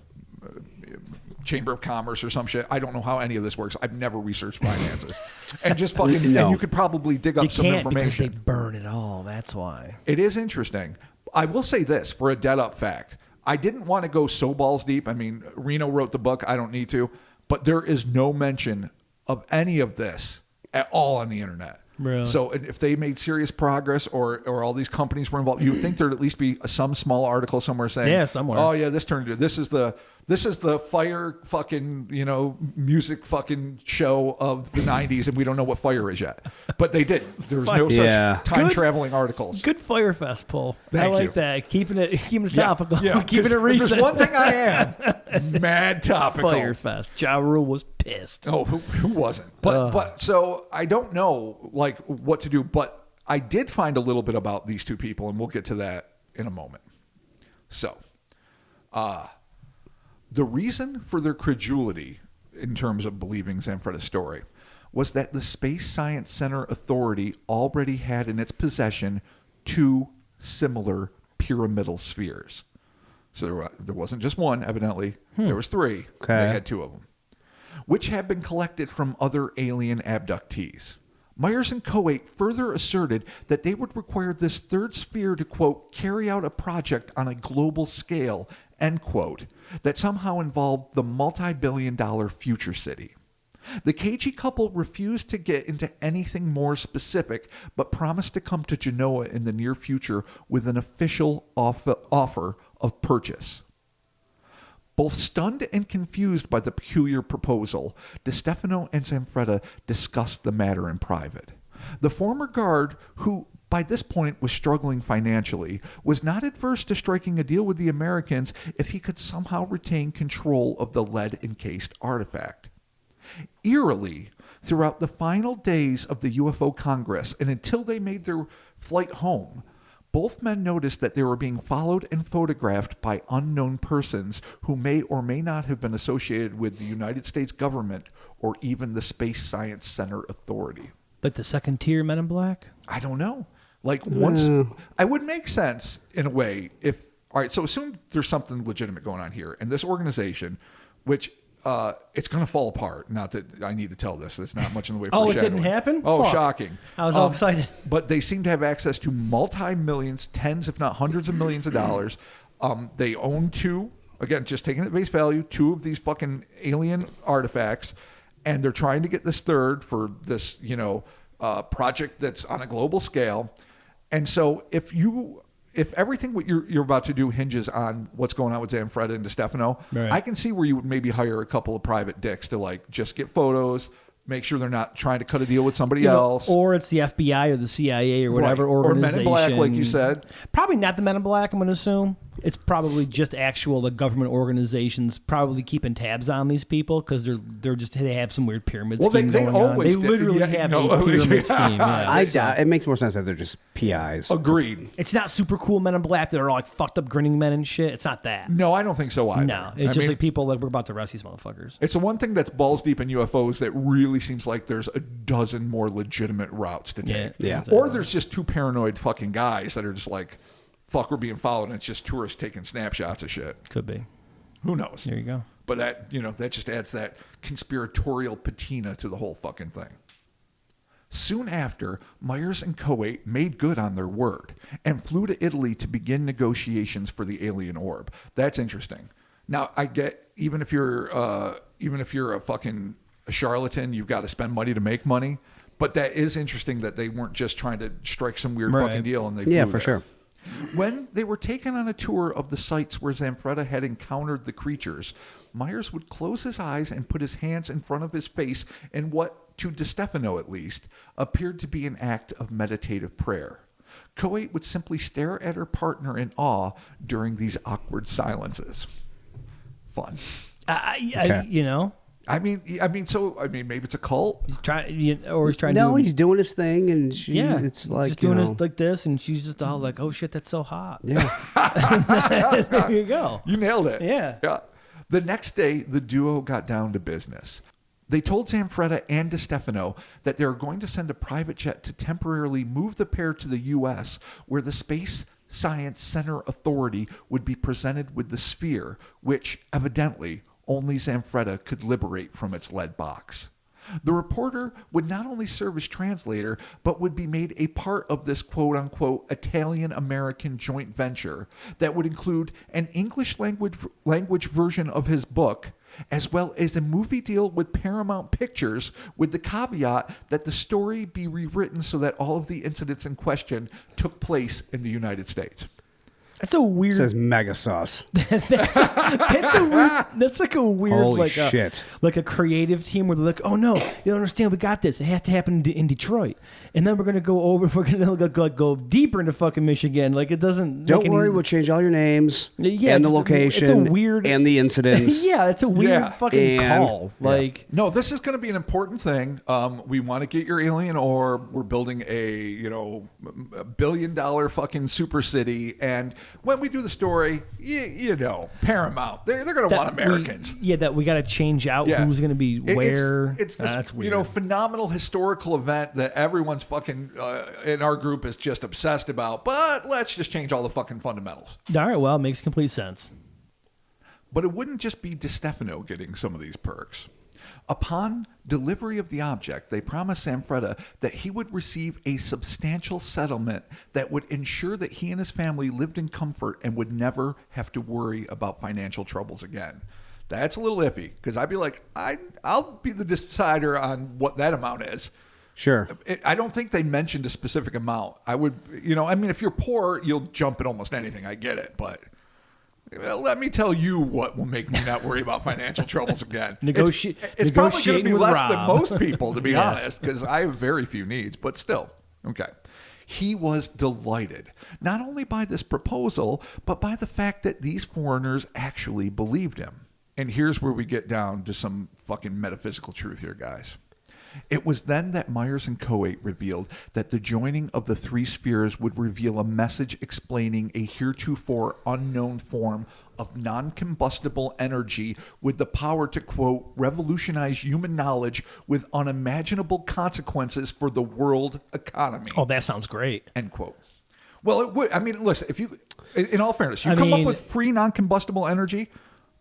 Chamber of Commerce or some shit. I don't know how any of this works. I've never researched finances. And just fucking, and you could probably dig up some information. Because they burn it all. That's why. It is interesting. I will say this for a dead up fact. I didn't want to go so balls deep. I mean, Reno wrote the book. I don't need to. But there is no mention of any of this at all on the internet. Really? So if they made serious progress or all these companies were involved, you would think there'd at least be some small article somewhere saying, yeah, somewhere. Oh yeah, this turned into this is the fire fucking, music fucking show of the 90s and we don't know what fire is yet. But they did. There was no such time traveling articles. Good Firefest poll. Thank I like you. that. Keeping it topical. Yeah, keeping it recent. There's one thing I am mad topical. Firefest. Ja Rule was pissed. Oh, who wasn't? But so I don't know like what to do, but I did find a little bit about these two people, and we'll get to that in a moment. So, the reason for their credulity in terms of believing Zanfretta's story was that the Space Science Center Authority already had in its possession two similar pyramidal spheres. So there wasn't just one, evidently. There was three. Okay. They had two of them, which had been collected from other alien abductees. Myers and Coe further asserted that they would require this third sphere to, quote, carry out a project on a global scale, end quote, that somehow involved the multi-billion-dollar future city. The cagey couple refused to get into anything more specific, but promised to come to Genoa in the near future with an official offer of purchase. Both stunned and confused by the peculiar proposal, DeStefano and Zanfretta discussed the matter in private. The former guard, who by this point was struggling financially, was not adverse to striking a deal with the Americans if he could somehow retain control of the lead-encased artifact. Eerily, throughout the final days of the UFO Congress and until they made their flight home, both men noticed that they were being followed and photographed by unknown persons who may or may not have been associated with the United States government or even the Space Science Center Authority. Like the second tier Men in Black? I don't know. Like once, I would make sense in a way if, all right, so assume there's something legitimate going on here. And this organization, which it's going to fall apart. Not that I need to tell this. There's not much in the way of Oh, it foreshadowing. didn't happen? Oh, Fuck. shocking. I was all excited. But they seem to have access to multi-millions, tens if not hundreds of millions of dollars. They own two, again, just taking it at face value, two of these fucking alien artifacts. And they're trying to get this third for this, project that's on a global scale. And so if everything what you're about to do hinges on what's going on with Zanfretta and DeStefano, right, I can see where you would maybe hire a couple of private dicks to like just get photos, make sure they're not trying to cut a deal with somebody else. Or it's the FBI or the CIA or whatever Right. Or organization. Men in Black, like you said. Probably not the Men in Black, I'm going to assume. It's probably just actual government organizations probably keeping tabs on these people because they have some weird pyramid scheme going on. They literally have a pyramid scheme. Yeah. I doubt it makes more sense that they're just PIs. Agreed. It's not super cool Men in Black that are like fucked up grinning men and shit. It's not that. No, I don't think so either. No, it's just like people like we're about to arrest these motherfuckers. It's the one thing that's balls deep in UFOs that really seems like there's a dozen more legitimate routes to take. Yeah. Exactly. Or there's just two paranoid fucking guys that are just like, fuck, we're being followed, and it's just tourists taking snapshots of shit. Could be. Who knows? There you go. But that, that just adds that conspiratorial patina to the whole fucking thing. Soon after, Myers and Coate made good on their word and flew to Italy to begin negotiations for the alien orb. That's interesting. Now, I get even if you're a fucking charlatan, you've got to spend money to make money. But that is interesting that they weren't just trying to strike some weird fucking deal and they flew for there. sure. When they were taken on a tour of the sites where Zanfretta had encountered the creatures, Myers would close his eyes and put his hands in front of his face in what, to DeStefano at least, appeared to be an act of meditative prayer. Coate would simply stare at her partner in awe during these awkward silences. Fun. I mean, maybe it's a cult. He's trying, or he's trying. No, he's doing his thing, and it's like just doing this like this, and she's just all like, "Oh shit, that's so hot." Yeah, there you go. You nailed it. Yeah. The next day, the duo got down to business. They told Zanfretta and DeStefano that they were going to send a private jet to temporarily move the pair to the U.S., where the Space Science Center Authority would be presented with the sphere, which evidently only Zanfretta could liberate from its lead box. The reporter would not only serve as translator, but would be made a part of this quote-unquote Italian-American joint venture that would include an English language version of his book, as well as a movie deal with Paramount Pictures, with the caveat that the story be rewritten so that all of the incidents in question took place in the United States. That's a weird. It says mega sauce. That's a weird. That's like a weird. Holy like shit. Like a creative team where they're like, "Oh no, you don't understand. We got this. It has to happen in Detroit, and then we're gonna go over. We're gonna go deeper into fucking Michigan. Like it doesn't. Don't worry, we'll change all your names and the location. It's a weird and the incidents. Yeah, it's a weird fucking call. Like no, this is going to be an important thing. We want to get your alien orb. We're building a $1 billion fucking super city, and when we do the story, Paramount, they're going to want Americans. That we got to change out who's going to be where. It's this that's weird. phenomenal historical event that everyone's fucking in our group is just obsessed about. But let's just change all the fucking fundamentals. All right, well, it makes complete sense. But it wouldn't just be DeStefano getting some of these perks. Upon delivery of the object, they promised Zanfretta that he would receive a substantial settlement that would ensure that he and his family lived in comfort and would never have to worry about financial troubles again. That's a little iffy, because I'd be like, I'll be the decider on what that amount is. Sure. I don't think they mentioned a specific amount. I would, if you're poor, you'll jump at almost anything. I get it, but... Well, let me tell you what will make me not worry about financial troubles again. It's probably going to be less than most people, to be honest, because I have very few needs, but still. Okay. He was delighted, not only by this proposal, but by the fact that these foreigners actually believed him. And here's where we get down to some fucking metaphysical truth here, guys. It was then that Myers and Coate revealed that the joining of the three spheres would reveal a message explaining a heretofore unknown form of non-combustible energy with the power to, quote, revolutionize human knowledge with unimaginable consequences for the world economy. Oh, that sounds great. End quote. Well, it would. I mean, listen, if you, in all fairness, you come up with free non-combustible energy,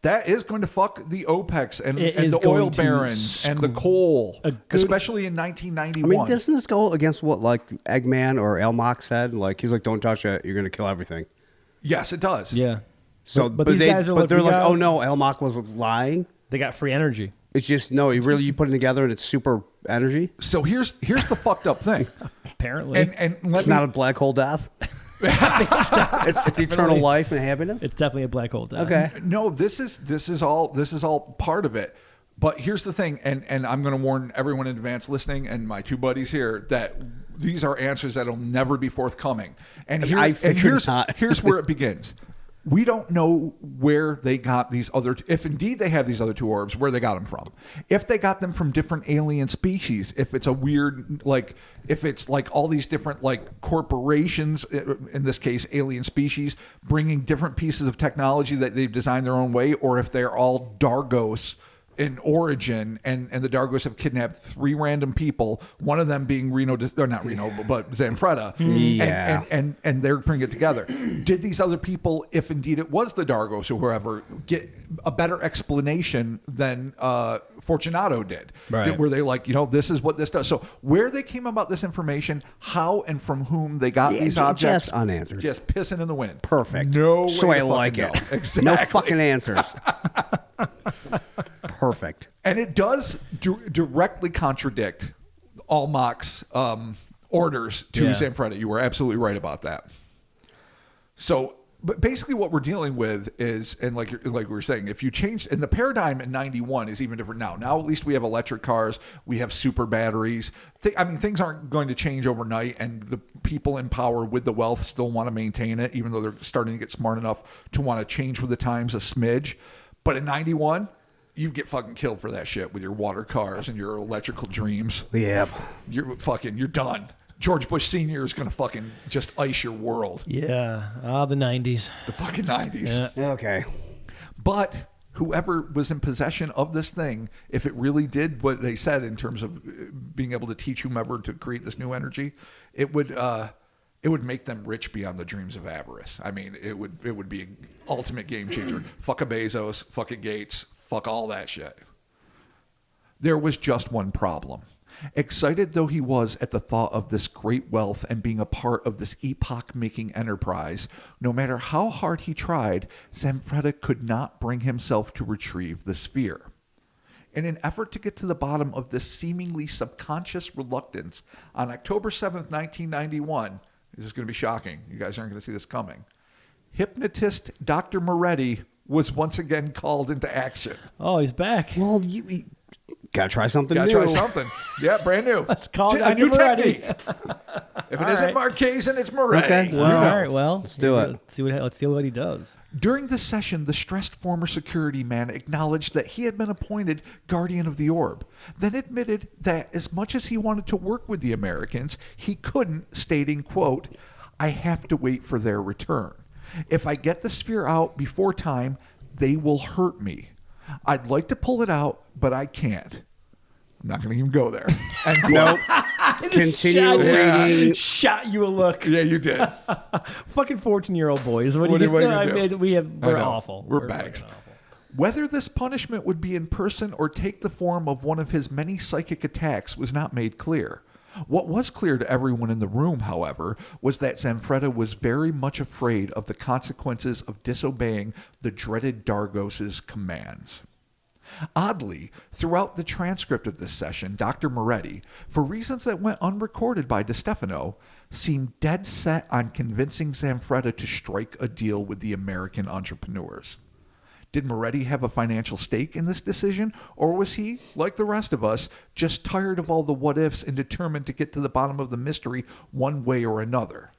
that is going to fuck the OPECs and the oil barons and the coal, especially in 1991. I mean, doesn't this go against what like Eggman or Elmock said? Like he's like, "Don't touch it; you're going to kill everything." Yes, it does. Yeah. So, but these guys are they're like, "Oh no, Elmock was lying." They got free energy. It's just you put it together and it's super energy. So here's the fucked up thing. Apparently, and it's not a black hole death. It's eternal life and happiness. It's definitely a black hole death. Okay. No, this is all part of it. But here's the thing, and I'm going to warn everyone in advance listening and my two buddies here that these are answers that'll never be forthcoming. And here's where it begins. We don't know where they got these other, if indeed they have these other two orbs, where they got them from. If they got them from different alien species, if it's a weird, like, if it's like all these different, like, corporations, in this case, alien species, bringing different pieces of technology that they've designed their own way, or if they're all Dargos in origin, and the Dargos have kidnapped 3 random people, one of them being but Zanfretta, Yeah. and they're putting it together. Did these other people, if indeed it was the Dargos or whoever, get a better explanation than Fortunato did? Right. Were they like, this is what this does? So where they came about this information, how and from whom they got these objects, just unanswered, just pissing in the wind. Perfect. No way so I to like fucking it. know. Exactly. No fucking answers. Perfect. And it does directly contradict Almach's orders to Zanfretta. You were absolutely right about that. So, but basically what we're dealing with is, and like we were saying, if you change, and the paradigm in 91 is even different now. Now at least we have electric cars, we have super batteries. Things aren't going to change overnight, and the people in power with the wealth still want to maintain it, even though they're starting to get smart enough to want to change with the times a smidge. But in 91, you get fucking killed for that shit with your water cars and your electrical dreams. Yep. You're done. George Bush Sr. is going to fucking just ice your world. Yeah. The 90s. The fucking 90s. Yeah. Okay. But whoever was in possession of this thing, if it really did what they said in terms of being able to teach whomever to create this new energy, it would make them rich beyond the dreams of avarice. I mean, it would be an ultimate game changer. Fuck a Bezos, fuck a Gates, fuck all that shit. There was just one problem. Excited though he was at the thought of this great wealth and being a part of this epoch-making enterprise, no matter how hard he tried, Zanfretta could not bring himself to retrieve the sphere. In an effort to get to the bottom of this seemingly subconscious reluctance, on October 7th, 1991, this is going to be shocking. You guys aren't going to see this coming. Hypnotist Dr. Moretti was once again called into action. Oh, he's back. Well, you gotta try something new. Gotta try something. Yeah, brand new. Let's call a Dr. new Moretti. technique. If it isn't Marquez, it's Moretti. Okay. Well, all right. Well, Let's do it. Let's see what he does. During the session, the stressed former security man acknowledged that he had been appointed guardian of the orb, then admitted that as much as he wanted to work with the Americans, he couldn't, stating, quote, "I have to wait for their return. If I get the sphere out before time, they will hurt me. I'd like to pull it out, but I can't." I'm not going to even go there. And Nope. Continue reading. Shot you a look. Yeah, you did. Fucking 14-year-old boys. What are you gonna do? We're awful. We're bags. fucking awful. Whether this punishment would be in person or take the form of one of his many psychic attacks was not made clear. What was clear to everyone in the room, however, was that Zanfretta was very much afraid of the consequences of disobeying the dreaded Dargos' commands. Oddly, throughout the transcript of this session, Dr. Moretti, for reasons that went unrecorded by DeStefano, seemed dead set on convincing Zanfretta to strike a deal with the American entrepreneurs. Did Moretti have a financial stake in this decision, or was he, like the rest of us, just tired of all the what-ifs and determined to get to the bottom of the mystery one way or another?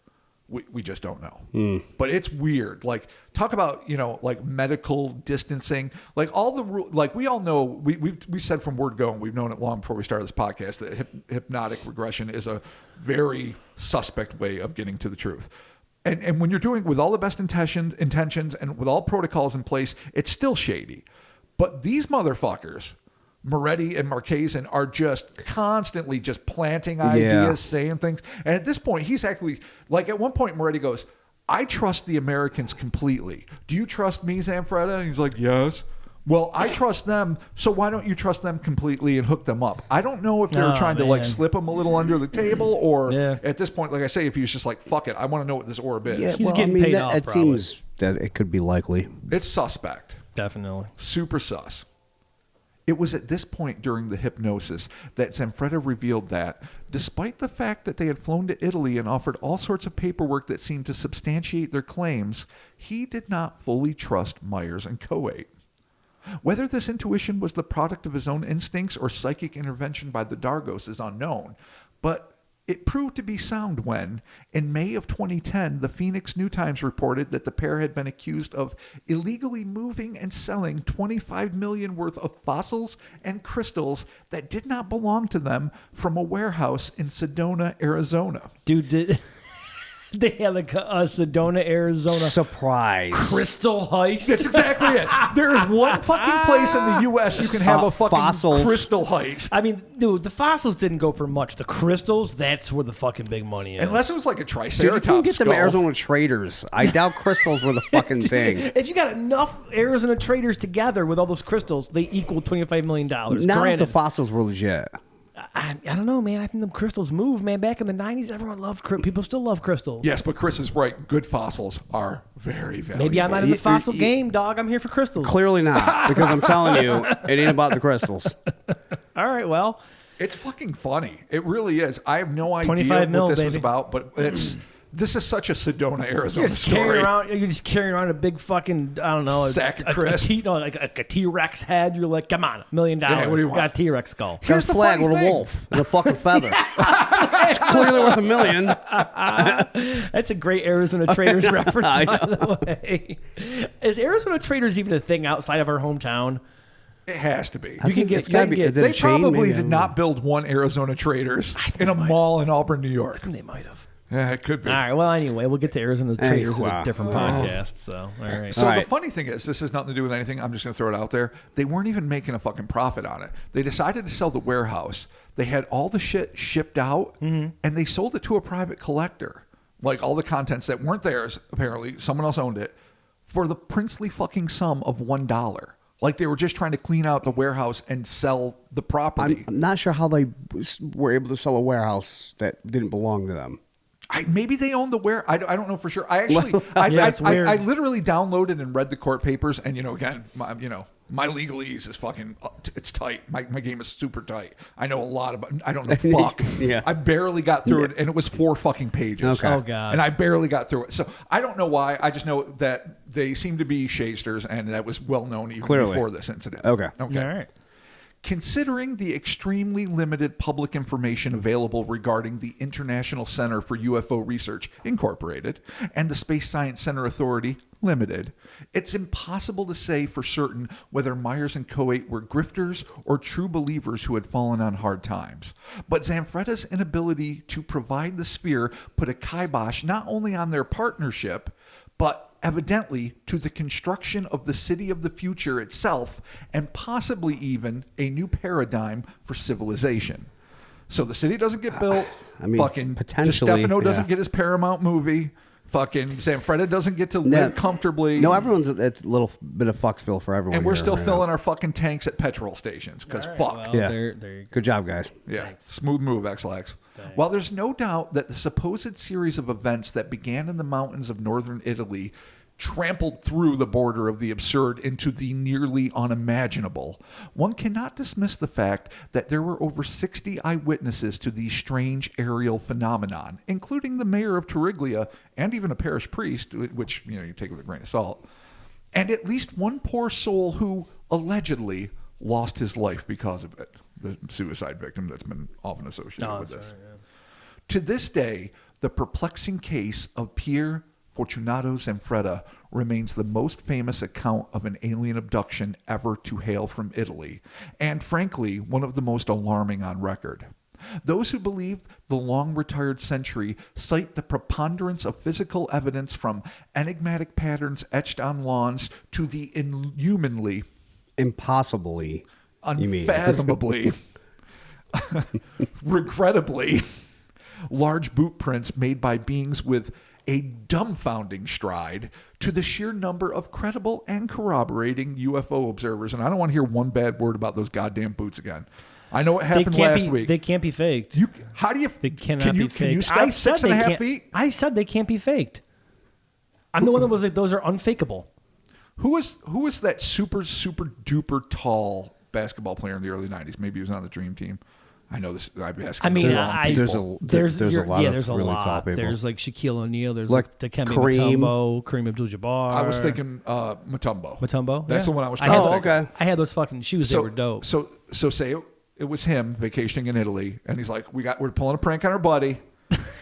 We just don't know. But it's weird. Like, talk about, like medical distancing. Like, all the rules, like, we all know, we said from word go, and we've known it long before we started this podcast, that hypnotic regression is a very suspect way of getting to the truth. And when you're doing with all the best intentions and with all protocols in place, it's still shady. But these motherfuckers, Moretti and Marquezan, are just constantly just planting ideas, saying things. And at this point, he's actually, like, at one point, Moretti goes, "I trust the Americans completely. Do you trust me, Zanfretta?" And he's like, "Yes." "Well, I trust them, so why don't you trust them completely and hook them up?" I don't know if they were trying to, like, slip them a little under the table, or at this point, like I say, if he was just like, "Fuck it, I want to know what this orb is." Yeah, He's getting paid off, it probably. seems that it could be likely. It's suspect. Definitely. Super sus. It was at this point during the hypnosis that Zanfretta revealed that, despite the fact that they had flown to Italy and offered all sorts of paperwork that seemed to substantiate their claims, he did not fully trust Myers and Coate. Whether this intuition was the product of his own instincts or psychic intervention by the Dargos is unknown, but it proved to be sound when, in May of 2010, the Phoenix New Times reported that the pair had been accused of illegally moving and selling $25 million worth of fossils and crystals that did not belong to them from a warehouse in Sedona, Arizona. Dude, they had like a Sedona, Arizona Surprise. crystal heist. That's exactly it. There is one fucking place in the U.S. you can have a fucking fossils. crystal heist. I mean, dude, the fossils didn't go for much. The crystals, that's where the fucking big money is. Unless it was like a Dude, you triceratops can get skull. them Arizona traders. I doubt crystals were the fucking thing. If you got enough Arizona traders together with all those crystals, they equal $25 million. Not if Granted, the fossils were legit. I don't know, man. I think them crystals move, man. Back in the 90s, everyone loved people still love crystals. Yes, but Chris is right. Good fossils are very valuable. Maybe I'm not in the fossil game, dog. I'm here for crystals. Clearly not, because I'm telling you, it ain't about the crystals. All right, well. It's fucking funny. It really is. I have no idea 25 mil, what this was baby. about, but this is such a Sedona, Arizona You're just carrying story. around. You're just carrying around a big fucking, I don't know, Sack of crisp. like a T-Rex head. You're like, come on, $1 million. Yeah, what do you want? Got a T-Rex skull. Got a Here's the flag funny with a thing. wolf and a fucking feather. It's clearly worth $1 million. That's a great Arizona Traders reference, by the way. Is Arizona Traders even a thing outside of our hometown? It has to be. I think get- it's gotta you be. can Is it They a chain? probably Maybe, I did don't not build one Arizona Traders in a mall in Auburn, New York. They might have. Yeah, it could be. All right. Well, anyway, we'll get to Arizona Traders in a wow. different podcast. So, all right. So All the right. funny thing is, this has nothing to do with anything. I'm just going to throw it out there. They weren't even making a fucking profit on it. They decided to sell the warehouse. They had all the shit shipped out, and they sold it to a private collector. Like all the contents that weren't theirs, apparently, someone else owned it, for the princely fucking sum of $1. Like they were just trying to clean out the warehouse and sell the property. I'm not sure how they were able to sell a warehouse that didn't belong to them. Maybe they own the ware. I don't know for sure. I actually, Yeah, it's weird. I literally downloaded and read the court papers, and again, my legalese is fucking. It's tight. My game is super tight. I know a lot about. I don't know fuck. Yeah. I barely got through it, and it was 4 fucking pages. Okay. Oh, God. And I barely got through it. So I don't know why. I just know that they seem to be shasters, and that was well known even Clearly. before this incident. Okay. Okay. All right. Considering the extremely limited public information available regarding the International Center for UFO Research, Incorporated, and the Space Science Center Authority, Limited, it's impossible to say for certain whether Myers and Coate were grifters or true believers who had fallen on hard times. But Zanfretta's inability to provide the sphere put a kibosh not only on their partnership, but evidently to the construction of the city of the future itself, and possibly even a new paradigm for civilization. So the city doesn't get built. I mean, fucking potentially, Stefano doesn't yeah. get his Paramount movie. Fucking Zanfretta doesn't get to live comfortably. No, it's a little bit of fucksville for everyone. and we're here still right filling now. our fucking tanks at petrol stations because fuck. Well, Yeah. there you go. Good job, guys. Yeah, Thanks. smooth move, X-Lax. While there's no doubt that the supposed series of events that began in the mountains of northern Italy trampled through the border of the absurd into the nearly unimaginable, one cannot dismiss the fact that there were over 60 eyewitnesses to these strange aerial phenomenon, including the mayor of Tariglia and even a parish priest, which you take with a grain of salt, and at least one poor soul who allegedly lost his life because of it, the suicide victim that's been often associated with this. To this day, the perplexing case of Pier Fortunato Zanfretta remains the most famous account of an alien abduction ever to hail from Italy, and frankly, one of the most alarming on record. Those who believe the long-retired sentry cite the preponderance of physical evidence from enigmatic patterns etched on lawns to the inhumanly, Impossibly, you mean? unfathomably, regrettably large boot prints made by beings with a dumbfounding stride to the sheer number of credible and corroborating UFO observers. And I don't want to hear one bad word about those goddamn boots again. I know it happened last week. They can't be faked. How do you? They cannot can you, be faked. Can you step 6.5 feet? I said they can't be faked. I'm the one that was like, those are unfakeable. Who was that super duper tall basketball player in the early '90s? Maybe he was on the Dream Team. I know this. I'm asking. I mean, the wrong people. there's a lot of there's a really lot. tall people. There's like Shaquille O'Neal. There's Like Dikembe Kareem. Mutombo, Kareem Abdul-Jabbar. I was thinking Mutombo. Mutombo. That's the one I was I trying had, to think of. okay. I had those fucking shoes. They were dope. So say it was him vacationing in Italy, and he's like, we're pulling a prank on our buddy.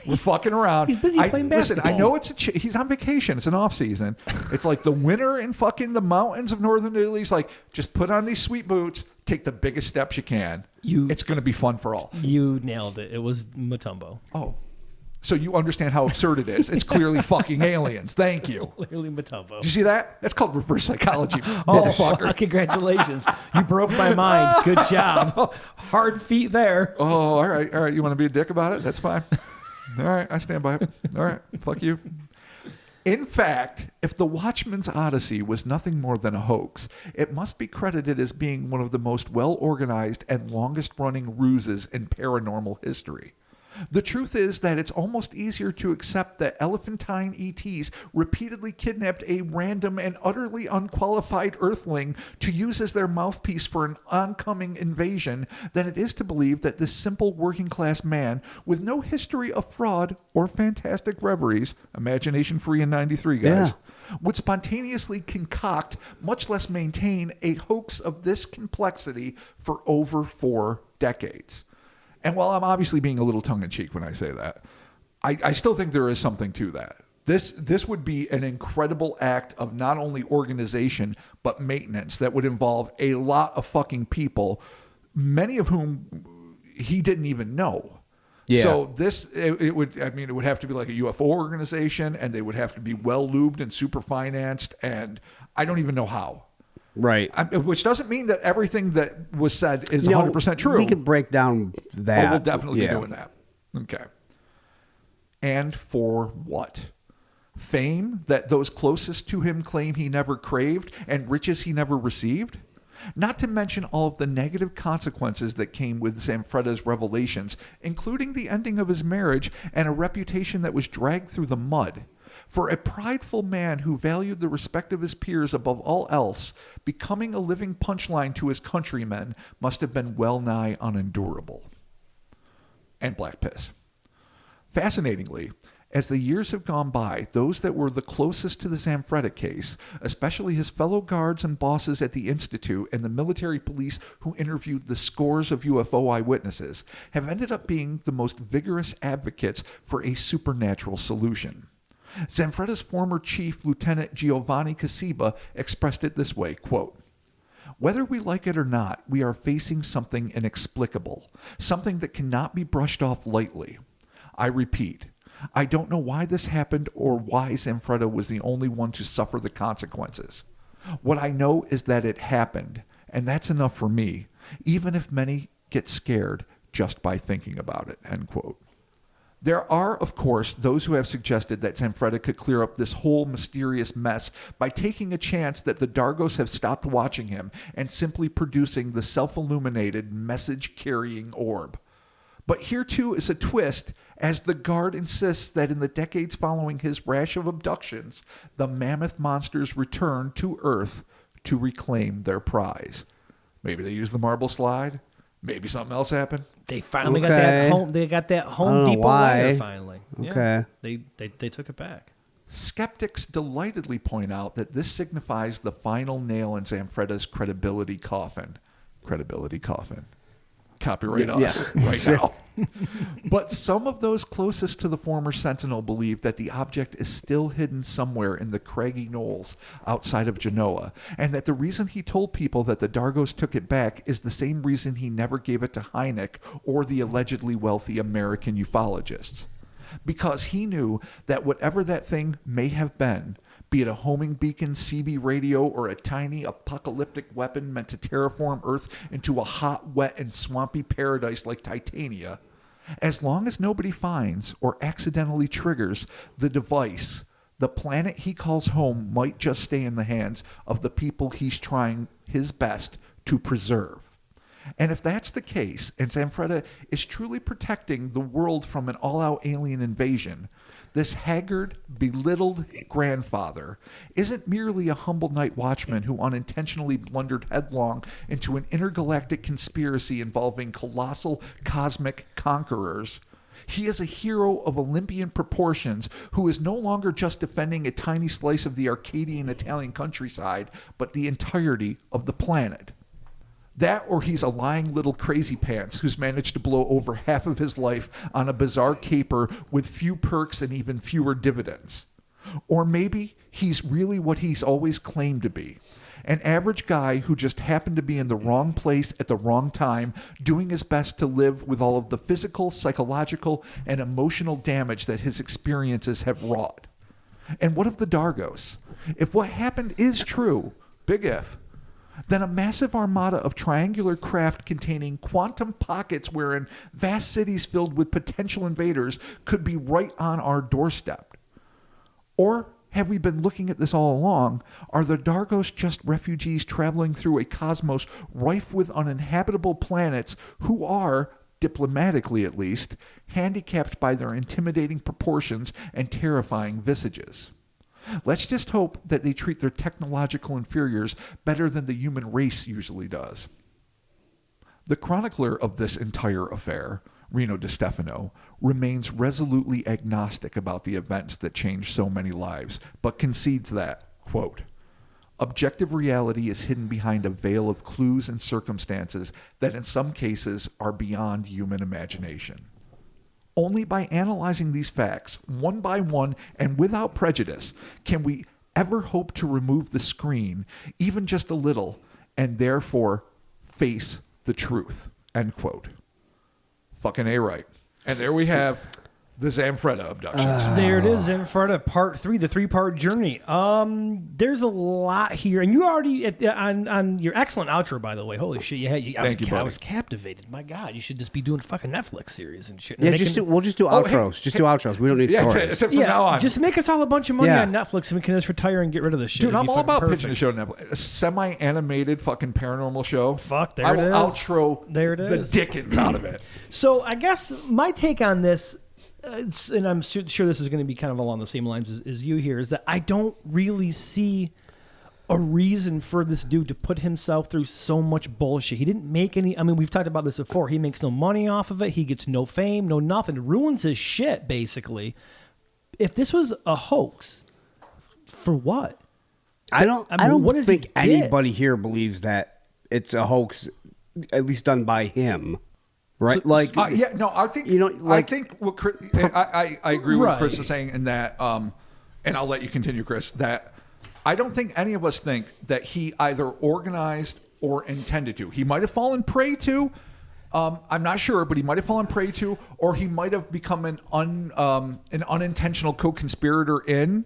We're fucking around. He's busy playing Listen, I basketball. know he's on vacation. It's an off season. It's like the winter in fucking the mountains of northern Italy. He's like, just put on these sweet boots, take the biggest steps you can. It's going to be fun for all. You nailed it. It was Mutombo. Oh, so you understand how absurd it is. It's clearly fucking aliens. Thank you. Clearly Mutombo. Did you see that? That's called reverse psychology, Oh, motherfucker. congratulations. You broke my mind. Good job. Hard feet there. Oh, all right. You want to be a dick about it? That's fine. All right, I stand by it. All right, fuck you. In fact, if the Watchman's Odyssey was nothing more than a hoax, it must be credited as being one of the most well-organized and longest-running ruses in paranormal history. The truth is that it's almost easier to accept that elephantine ETs repeatedly kidnapped a random and utterly unqualified Earthling to use as their mouthpiece for an oncoming invasion than it is to believe that this simple working-class man with no history of fraud or fantastic reveries, imagination free in 93, guys, would spontaneously concoct, much less maintain, a hoax of this complexity for over 4 decades. And while I'm obviously being a little tongue-in-cheek when I say that, I still think there is something to that. This would be an incredible act of not only organization, but maintenance that would involve a lot of fucking people, many of whom he didn't even know. Yeah. So it would have to be like a UFO organization, and they would have to be well-lubed and super financed, and I don't even know how. Right. Which doesn't mean that everything that was said is 100% true. We can break down that. Oh, we'll definitely be doing that. Okay. And for what? Fame that those closest to him claim he never craved, and riches he never received? Not to mention all of the negative consequences that came with Zanfretta's revelations, including the ending of his marriage and a reputation that was dragged through the mud. For a prideful man who valued the respect of his peers above all else, becoming a living punchline to his countrymen must have been well nigh unendurable. And black piss. Fascinatingly, as the years have gone by, those that were the closest to the Zanfretta case, especially his fellow guards and bosses at the Institute and the military police who interviewed the scores of UFO eyewitnesses, have ended up being the most vigorous advocates for a supernatural solution. Zanfretta's former chief, Lieutenant Giovanni Casiba, expressed it this way, quote, "Whether we like it or not, we are facing something inexplicable, something that cannot be brushed off lightly. I repeat, I don't know why this happened or why Zanfretta was the only one to suffer the consequences. What I know is that it happened, and that's enough for me, even if many get scared just by thinking about it," end quote. There are, of course, those who have suggested that Zanfretta could clear up this whole mysterious mess by taking a chance that the Dargos have stopped watching him and simply producing the self-illuminated, message-carrying orb. But here, too, is a twist, as the guard insists that in the decades following his rash of abductions, the mammoth monsters returned to Earth to reclaim their prize. Maybe they used the marble slide. Maybe something else happened. They finally got that home. They got that Home Depot lighter finally. Okay. Yeah, they took it back. Skeptics delightedly point out that this signifies the final nail in Zanfretta's credibility coffin. Credibility coffin. Copyright us right now. But some of those closest to the former Sentinel believe that the object is still hidden somewhere in the craggy knolls outside of Genoa, and that the reason he told people that the Dargos took it back is the same reason he never gave it to Hypnotic or the allegedly wealthy American ufologists. Because he knew that whatever that thing may have been, be it a homing beacon, CB radio, or a tiny apocalyptic weapon meant to terraform Earth into a hot, wet, and swampy paradise like Titania, as long as nobody finds or accidentally triggers the device, the planet he calls home might just stay in the hands of the people he's trying his best to preserve. And if that's the case, and Zanfretta is truly protecting the world from an all-out alien invasion, this haggard, belittled grandfather isn't merely a humble night watchman who unintentionally blundered headlong into an intergalactic conspiracy involving colossal cosmic conquerors. He is a hero of Olympian proportions who is no longer just defending a tiny slice of the Arcadian Italian countryside, but the entirety of the planet. That, or he's a lying little crazy pants who's managed to blow over half of his life on a bizarre caper with few perks and even fewer dividends. Or maybe he's really what he's always claimed to be. An average guy who just happened to be in the wrong place at the wrong time, doing his best to live with all of the physical, psychological, and emotional damage that his experiences have wrought. And what of the Dargos? If what happened is true, big if, then a massive armada of triangular craft containing quantum pockets wherein vast cities filled with potential invaders could be right on our doorstep. Or have we been looking at this all along? Are the Dargos just refugees traveling through a cosmos rife with uninhabitable planets who are, diplomatically at least, handicapped by their intimidating proportions and terrifying visages? Let's just hope that they treat their technological inferiors better than the human race usually does. The chronicler of this entire affair, Reno DiStefano, remains resolutely agnostic about the events that changed so many lives, but concedes that, quote, objective reality is hidden behind a veil of clues and circumstances that in some cases are beyond human imagination. Only by analyzing these facts, one by one and without prejudice, can we ever hope to remove the screen, even just a little, and therefore face the truth, end quote. Fucking A-right. And there we have the Zanfretta abductions. There it is, Zanfretta, part 3, the 3-part journey. There's a lot here, and you already on your excellent outro, by the way. Holy shit, I was captivated. My God, you should just be doing fucking Netflix series and shit. Yeah, we'll just do outros. Just do outros. We don't need stories. Except from now on. Just make us all a bunch of money on Netflix, and we can just retire and get rid of this shit. Dude, I'm all about pitching a show on Netflix. A semi-animated fucking paranormal show. Fuck, there I it will is. outro There it the is. dickens out of it. So I guess my take on this, and I'm sure this is going to be kind of along the same lines as you here, is that I don't really see a reason for this dude to put himself through so much bullshit. He didn't make any, I mean, we've talked about this before. He makes no money off of it. He gets no fame, no nothing. It ruins his shit, basically. If this was a hoax, for what? I don't what does think he get? anybody here believes that it's a hoax, at least done by him. Right, I think I think what Chris, I agree with what Chris is saying in that, and I'll let you continue, Chris. That I don't think any of us think that he either organized or intended to. He might have fallen prey to. I'm not sure, but he might have fallen prey to, or he might have become an unintentional co-conspirator in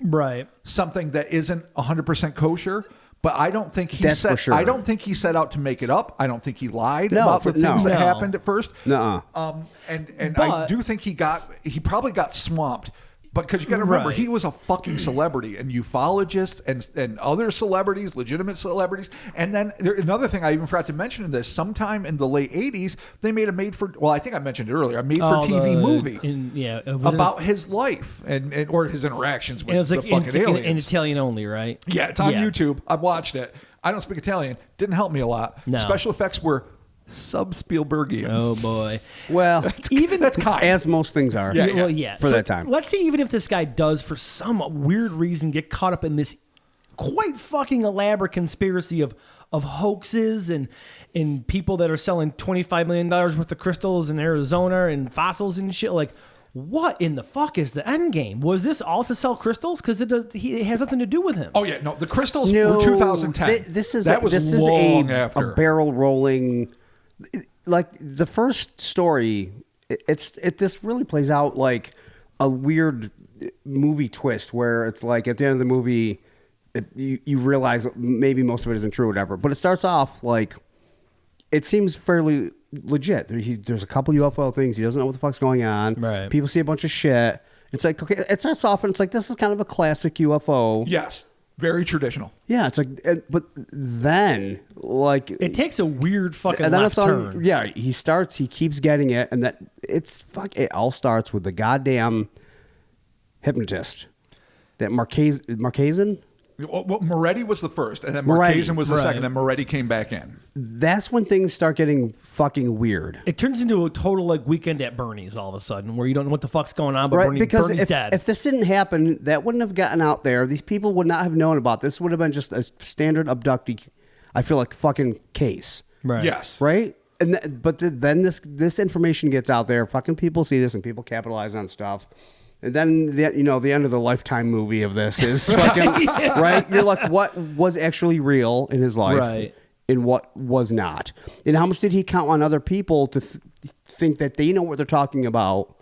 something that isn't 100% kosher. But I don't think he set. Sure. I don't think he set out to make it up. I don't think he lied about the things that happened at first. No. And I do think he probably got swamped. But because you got to remember, he was a fucking celebrity, and ufologists and other celebrities, legitimate celebrities. And then another thing I even forgot to mention in this, sometime in the late 80s, they made I think I mentioned it earlier, a made-for-TV movie about his life and or his interactions with the fucking aliens. In Italian only, right? Yeah, it's on YouTube. I've watched it. I don't speak Italian. Didn't help me a lot. No. Special effects were sub-Spielbergian. Oh, boy. Well, that's kind. As most things are. For that time. Let's say even if this guy does, for some weird reason, get caught up in this quite fucking elaborate conspiracy of hoaxes and people that are selling $25 million worth of crystals in Arizona and fossils and shit. Like, what in the fuck is the end game? Was this all to sell crystals? Because it has nothing to do with him. Oh, yeah. No, the crystals were 2010. This is long after. A barrel rolling... Like the first story, this really plays out like a weird movie twist where it's like at the end of the movie, you realize maybe most of it isn't true or whatever. But it starts off like it seems fairly legit. There's a couple UFO things. He doesn't know what the fuck's going on. Right. People see a bunch of shit. It's like, okay, it starts off and it's like, this is kind of a classic UFO. Yes. Very traditional. Yeah, it's like, but then like It takes a weird fucking and then left it's turn. on. Yeah, he keeps getting it, and that it all starts with the goddamn hypnotist, that Marquezan. Well, Moretti was the first, and then Moretti, Marquezan was the right. second, and Moretti came back in. That's when things start getting fucking weird. It turns into a total like weekend at Bernie's all of a sudden, where you don't know what the fuck's going on, but Right, because Bernie's dead. if this didn't happen, that wouldn't have gotten out there. These people would not have known about this. Would have been just a standard abductee, I feel like, fucking case. right. Yes. Right? And then this information gets out there. Fucking people see this, and people capitalize on stuff. And then the end of the Lifetime movie of this is fucking right. You're like, what was actually real in his life, Right. and what was not, and how much did he count on other people to think that they know what they're talking about?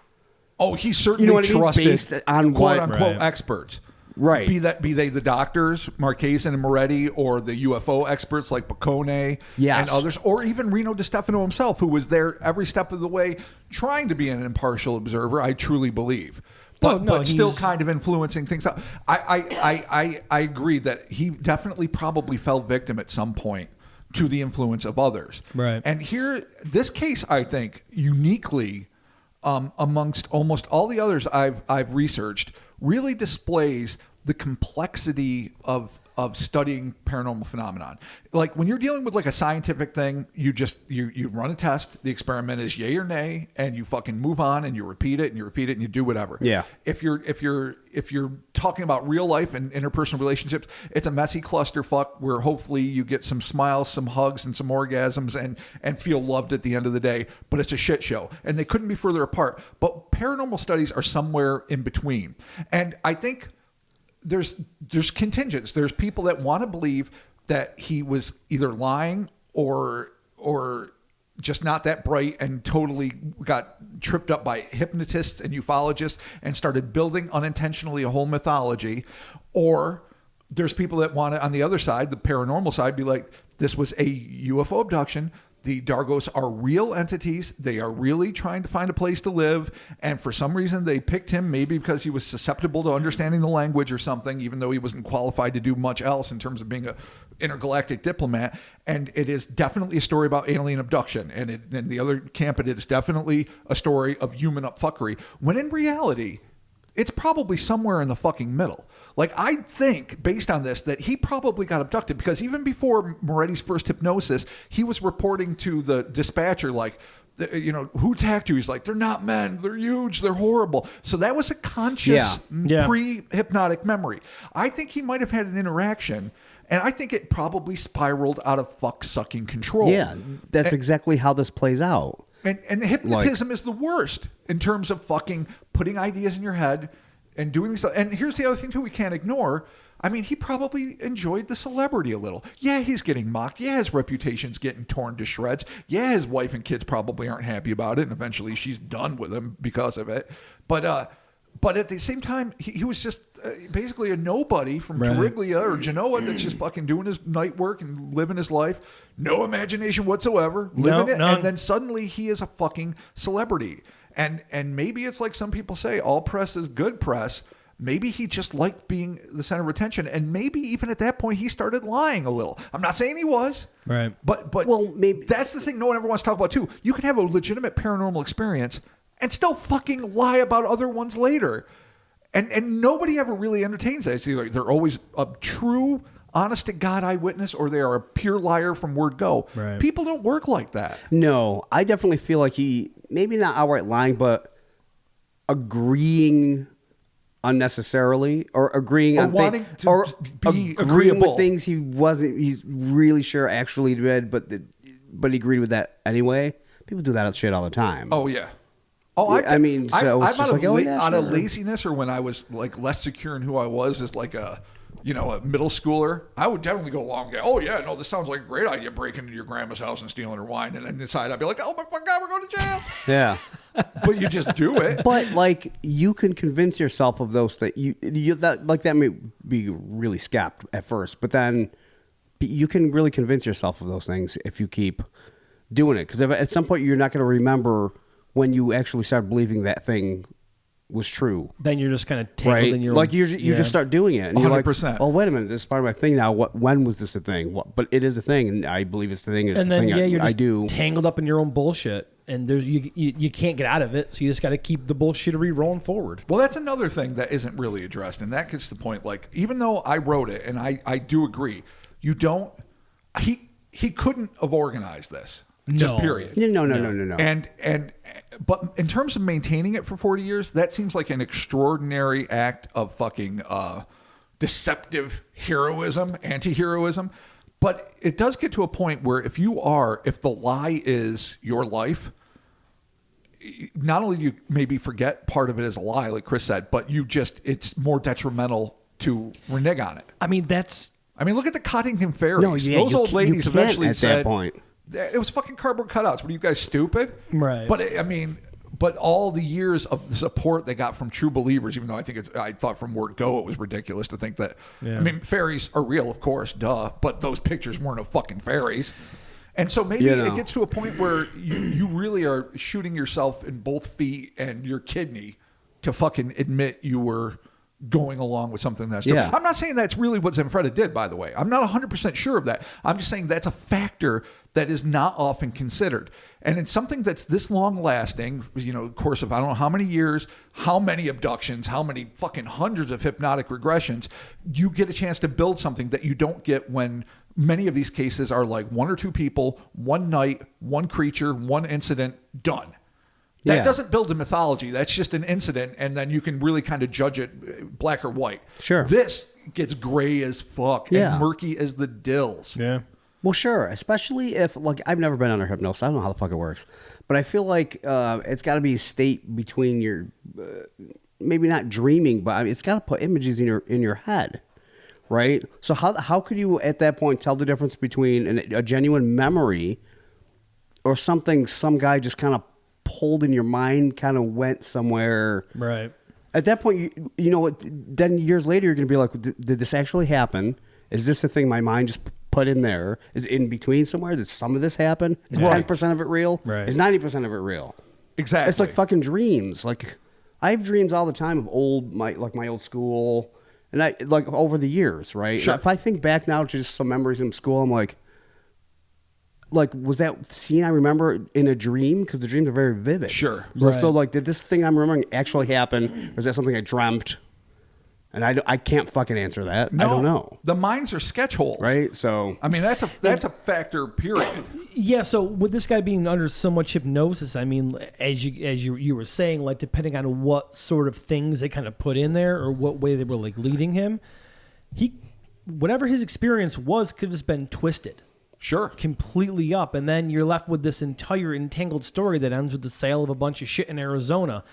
Oh, he certainly You know what I mean? trusted Based on quote what- unquote Right. experts. Right. Be they the doctors, Marquezan and Moretti, or the UFO experts like Boccone Yes. and others, or even Reno DiStefano himself, who was there every step of the way trying to be an impartial observer, I truly believe. But still he's- kind of influencing things out. I agree that he definitely probably fell victim at some point to the influence of others. Right. And here, this case, I think, uniquely amongst almost all the others I've researched, really displays the complexity of studying paranormal phenomenon. Like when you're dealing with like a scientific thing, you run a test, the experiment is yay or nay, and you fucking move on and you repeat it and you repeat it and you do whatever. Yeah. If you're talking about real life and interpersonal relationships, it's a messy clusterfuck where hopefully you get some smiles, some hugs, and some orgasms and feel loved at the end of the day, but it's a shit show. And they couldn't be further apart. But paranormal studies are somewhere in between. And I think there's contingents. There's people that want to believe that he was either lying or just not that bright and totally got tripped up by hypnotists and ufologists and started building unintentionally a whole mythology. Or there's people that want to, on the other side, the paranormal side, be like, this was a UFO abduction. The Dargos are real entities. They are really trying to find a place to live. And for some reason, they picked him, maybe because he was susceptible to understanding the language or something, even though he wasn't qualified to do much else in terms of being a intergalactic diplomat. And it is definitely a story about alien abduction. And in the other camp, it is definitely a story of human upfuckery. When in reality, it's probably somewhere in the fucking middle. Like, I think, based on this, that he probably got abducted because even before Moretti's first hypnosis, he was reporting to the dispatcher, like, who attacked you? He's like, they're not men. They're huge. They're horrible. So that was a conscious Yeah. pre-hypnotic memory. I think he might have had an interaction, and I think it probably spiraled out of fuck-sucking control. Yeah, that's exactly how this plays out. And the hypnotism is the worst in terms of fucking putting ideas in your head and doing these. And here's the other thing, too, we can't ignore. I mean, he probably enjoyed the celebrity a little. Yeah, he's getting mocked. Yeah, his reputation's getting torn to shreds. Yeah, his wife and kids probably aren't happy about it. And eventually she's done with him because of it. But at the same time, he was just basically a nobody from Right. Tariglia or Genoa that's just fucking doing his night work and living his life. No imagination whatsoever. Living it. none. And then suddenly he is a fucking celebrity. And maybe it's like some people say, all press is good press. Maybe he just liked being the center of attention. And maybe even at that point, he started lying a little. I'm not saying he was. Right. But Well, maybe- that's the thing no one ever wants to talk about, too. You can have a legitimate paranormal experience and still fucking lie about other ones later. And nobody ever really entertains that. It's either they're always a true, honest to God eyewitness or they are a pure liar from word go. Right. People don't work like that. No, I definitely feel like he, maybe not outright lying, but agreeing unnecessarily or agreeing Or on wanting things, to or be agreeing agreeable. with things he's really sure actually did, but he agreed with that anyway. People do that shit all the time. Oh, yeah. Oh, Yeah, I mean, so it's I'm just out, like, of, oh, yeah, out of sure. laziness or when I was like less secure in who I was as like a middle schooler, I would definitely go along and go, oh, yeah, no, this sounds like a great idea, breaking into your grandma's house and stealing her wine. And then inside I'd be like, oh, my fucking God, we're going to jail. Yeah. But you just do it. But like you can convince yourself of those things. That may be really skept at first, but then you can really convince yourself of those things if you keep doing it. Because at some point you're not going to remember when you actually start believing that thing was true. Then you're just kind of tangled Right, in your like own, you just start doing it, and you're like, 100%. "Oh, wait a minute, this is part of my thing now. When was this a thing? But it is a thing, and I believe it's the thing. It's and the then thing you're I just do. tangled up in your own bullshit, and there's you can't get out of it. So you just got to keep the bullshittery rolling forward. Well, that's another thing that isn't really addressed, and that gets to the point. Like, even though I wrote it, and I do agree, you don't. He couldn't have organized this. Just No. period. No. But in terms of maintaining it for 40 years, that seems like an extraordinary act of fucking deceptive heroism, anti-heroism. But it does get to a point where if the lie is your life, not only do you maybe forget part of it as a lie, like Chris said, but it's more detrimental to renege on it. I mean, look at the Cottingham Fairies. No, yeah, Those old ladies you can't eventually at said, that point. it was fucking cardboard cutouts. What are you guys, stupid? Right. But all the years of the support they got from true believers, even though I thought from word go it was ridiculous to think that. Yeah. I mean, fairies are real, of course, duh. But those pictures weren't of fucking fairies. And so maybe it gets to a point where you really are shooting yourself in both feet and your kidney to fucking admit you were going along with something that's true. Yeah. I'm not saying that's really what Zanfretta did, by the way. I'm not 100% sure of that. I'm just saying that's a factor that is not often considered. And it's something that's this long lasting, course of I don't know how many years, how many abductions, how many fucking hundreds of hypnotic regressions, you get a chance to build something that you don't get when many of these cases are like one or two people, one night, one creature, one incident, done. That doesn't build a mythology. That's just an incident, and then you can really kind of judge it black or white. Sure. This gets gray as fuck and murky as the dills. yeah. Well, sure, especially if, like, I've never been under hypnosis. I don't know how the fuck it works. But I feel like it's got to be a state between your, maybe not dreaming, but it's got to put images in your head, right? So how could you, at that point, tell the difference between a genuine memory or something some guy just kind of pulled in your mind, kind of went somewhere? Right. At that point, then years later, you're going to be like, did this actually happen? Is this a thing my mind just put in there? Is it in between somewhere? Did some of this happen? Is 10% of it real? Right. Is 90% of it real? Exactly. It's like fucking dreams. Like, I have dreams all the time of my old school, and I like over the years, right? Sure. If I think back now to just some memories in school, I'm like, was that scene I remember in a dream? Because the dreams are very vivid. Sure. So like, did this thing I'm remembering actually happen? Or is that something I dreamt? And I can't fucking answer that. I don't know. The minds are sketch holes. Right? So I mean, that's a factor, period. Yeah, so with this guy being under so much hypnosis, I mean, as you were saying, like, depending on what sort of things they kind of put in there or what way they were like leading him, whatever his experience was could have just been twisted. Sure. Completely up, and then you're left with this entire entangled story that ends with the sale of a bunch of shit in Arizona.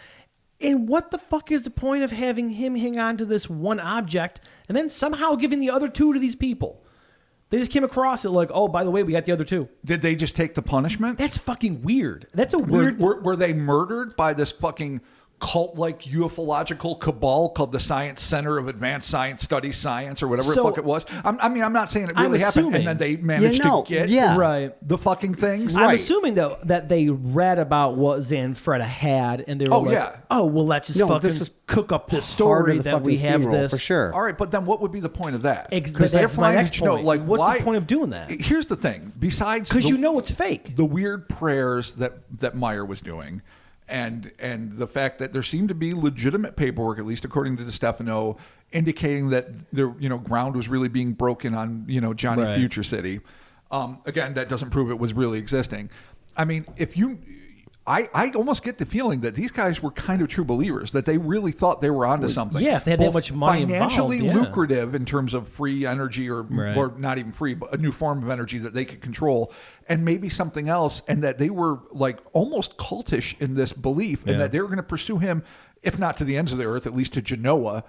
And what the fuck is the point of having him hang on to this one object and then somehow giving the other two to these people? They just came across it like, oh, by the way, we got the other two. Did they just take the punishment? That's fucking weird. That's a weird... Were they murdered by this fucking cult-like ufological cabal called the Science Center of Advanced Science Studies Science or whatever the fuck it was? I'm not saying it really happened, and then they managed to get right. the fucking things. I'm assuming, though, that they read about what Zanfretta had, and they were let's just fucking cook up this story that we have this. For sure. All right, but then what would be the point of that? Because that's my next point. What's the point of doing that? Here's the thing. Besides... Because it's fake. The weird prayers that Meyer was doing... And the fact that there seemed to be legitimate paperwork, at least according to DeStefano, indicating that the ground was really being broken on Johnny Future City. Again, that doesn't prove it was really existing. I mean, I almost get the feeling that these guys were kind of true believers, that they really thought they were onto something. Yeah, if they had that much money financially involved, lucrative in terms of free energy or not even free, but a new form of energy that they could control, and maybe something else, and that they were like almost cultish in this belief, and that they were going to pursue him, if not to the ends of the earth, at least to Genoa,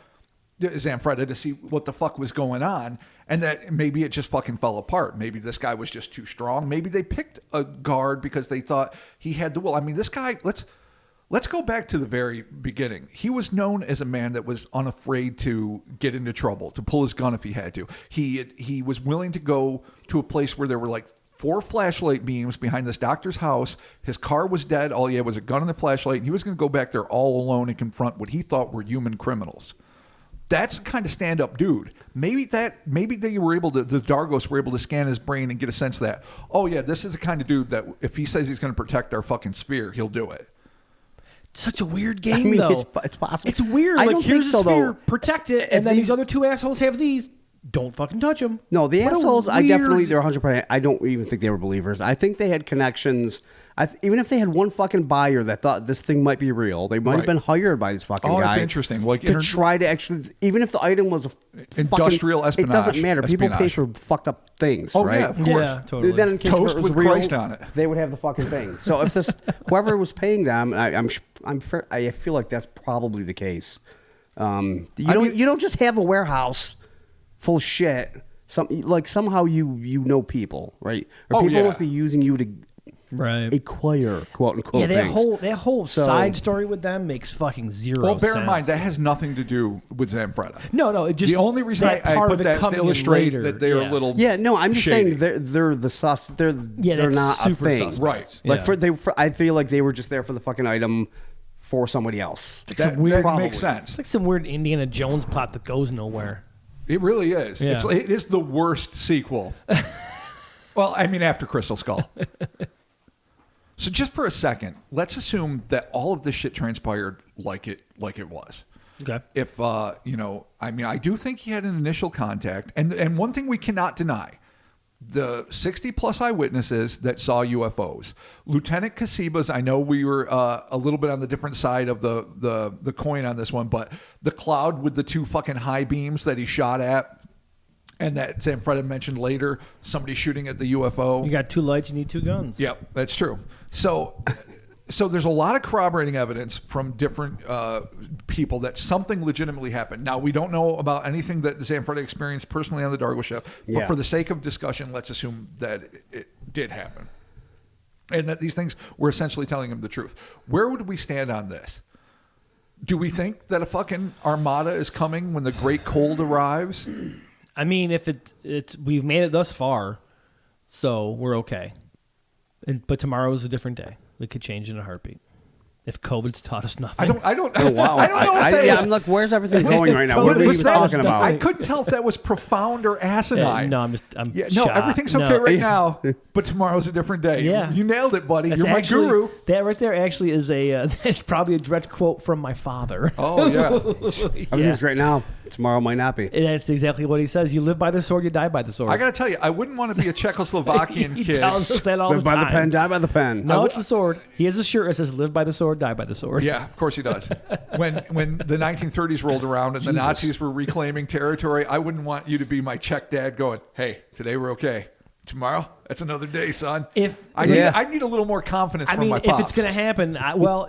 Zanfretta, to see what the fuck was going on, and that maybe it just fucking fell apart. Maybe this guy was just too strong. Maybe they picked a guard because they thought he had the will. I mean, this guy, let's go back to the very beginning. He was known as a man that was unafraid to get into trouble, to pull his gun if he had to. He was willing to go to a place where there were like 4 flashlight beams behind this doctor's house. His car was dead. All he had was a gun and a flashlight, and he was going to go back there all alone and confront what he thought were human criminals. That's the kind of stand-up dude. Maybe they were able to, the Dargos were able to scan his brain and get a sense that, oh yeah, this is the kind of dude that if he says he's going to protect our fucking sphere, he'll do it. Such a weird game, though. It's possible. It's weird. I like, don't here's think so, a sphere, though. protect it, and then these other 2 assholes have these. Don't fucking touch them. No, the What a assholes, I weird- definitely, they're 100%. I don't even think they were believers. I think they had connections. Even if they had one fucking buyer that thought this thing might be real, they might have Right. been hired by this fucking Oh, guy. that's interesting. Like to try to actually, even if the item was a Industrial fucking, espionage. it doesn't matter. People pay Espionage. for fucked up things, Oh, right? yeah, of course. Yeah, totally. Then in case Toast if it was with real, Christ on it. they would have the fucking thing. So if this, whoever was paying them, I feel like that's probably the case. You don't just have a warehouse full of shit. Somehow you know people, right? Or people must be using you to Right. acquire, quote unquote. Yeah, things. that whole side story with them makes fucking zero Well, bear sense. in mind, that has nothing to do with Zanfretta. No, it just The only reason I part put of it that is coming to in illustrate later. that they're a little Yeah, no, I'm just shady. saying they're the sus. They're that's not a super thing, suspect. Right. Like Yeah. I feel like they were just there for the fucking item for somebody else. That weird- makes sense. It's like some weird Indiana Jones plot that goes nowhere. It really is. Yeah. It is the worst sequel. Well, I mean, after Crystal Skull. So just for a second, let's assume that all of this shit transpired like it was. Okay. If I mean, I do think he had an initial contact, and one thing we cannot deny: the 60 plus eyewitnesses that saw UFOs. Lieutenant Casiba's, I know we were a little bit on the different side of the coin on this one, but the cloud with the 2 fucking high beams that he shot at, and that Zanfretta mentioned later, somebody shooting at the UFO. You got 2 lights, you need 2 guns. Yep, that's true. So there's a lot of corroborating evidence from different people that something legitimately happened. Now, we don't know about anything that Zanfretta experienced personally on the Dargos ship, but Yeah. for the sake of discussion, let's assume that it did happen. And that these things were essentially telling him the truth. Where would we stand on this? Do we think that a fucking armada is coming when the Great Cold arrives? I mean, if we've made it thus far, so we're okay. But tomorrow is a different day. It could change in a heartbeat. If COVID's taught us nothing. I don't. Oh wow! I don't know. If that was, I'm like, where's everything going right now? What are we was even that- talking about? I couldn't tell if that was profound or asinine. No, I'm Yeah, no, shocked. everything's No. okay right now, but tomorow's a different day. Yeah. You nailed it, buddy. That's You're my actually- guru. That right there actually is that's probably a direct quote from my father. Oh, yeah. Everything's great now. Tomorrow might not be. That's exactly what he says. You live by the sword, you die by the sword. I got to tell you, I wouldn't want to be a Czechoslovakian he kid. tells us that all Live the by time. the pen, die by the pen. No, it's the sword. He has a shirt that says "Live by the sword, die by the sword." Yeah, of course he does. When the 1930s rolled around and the Nazis were reclaiming territory, I wouldn't want you to be my Czech dad going, "Hey, today we're okay. Tomorrow, that's another day, son." I need a little more confidence I from mean, my if pops. it's going to happen,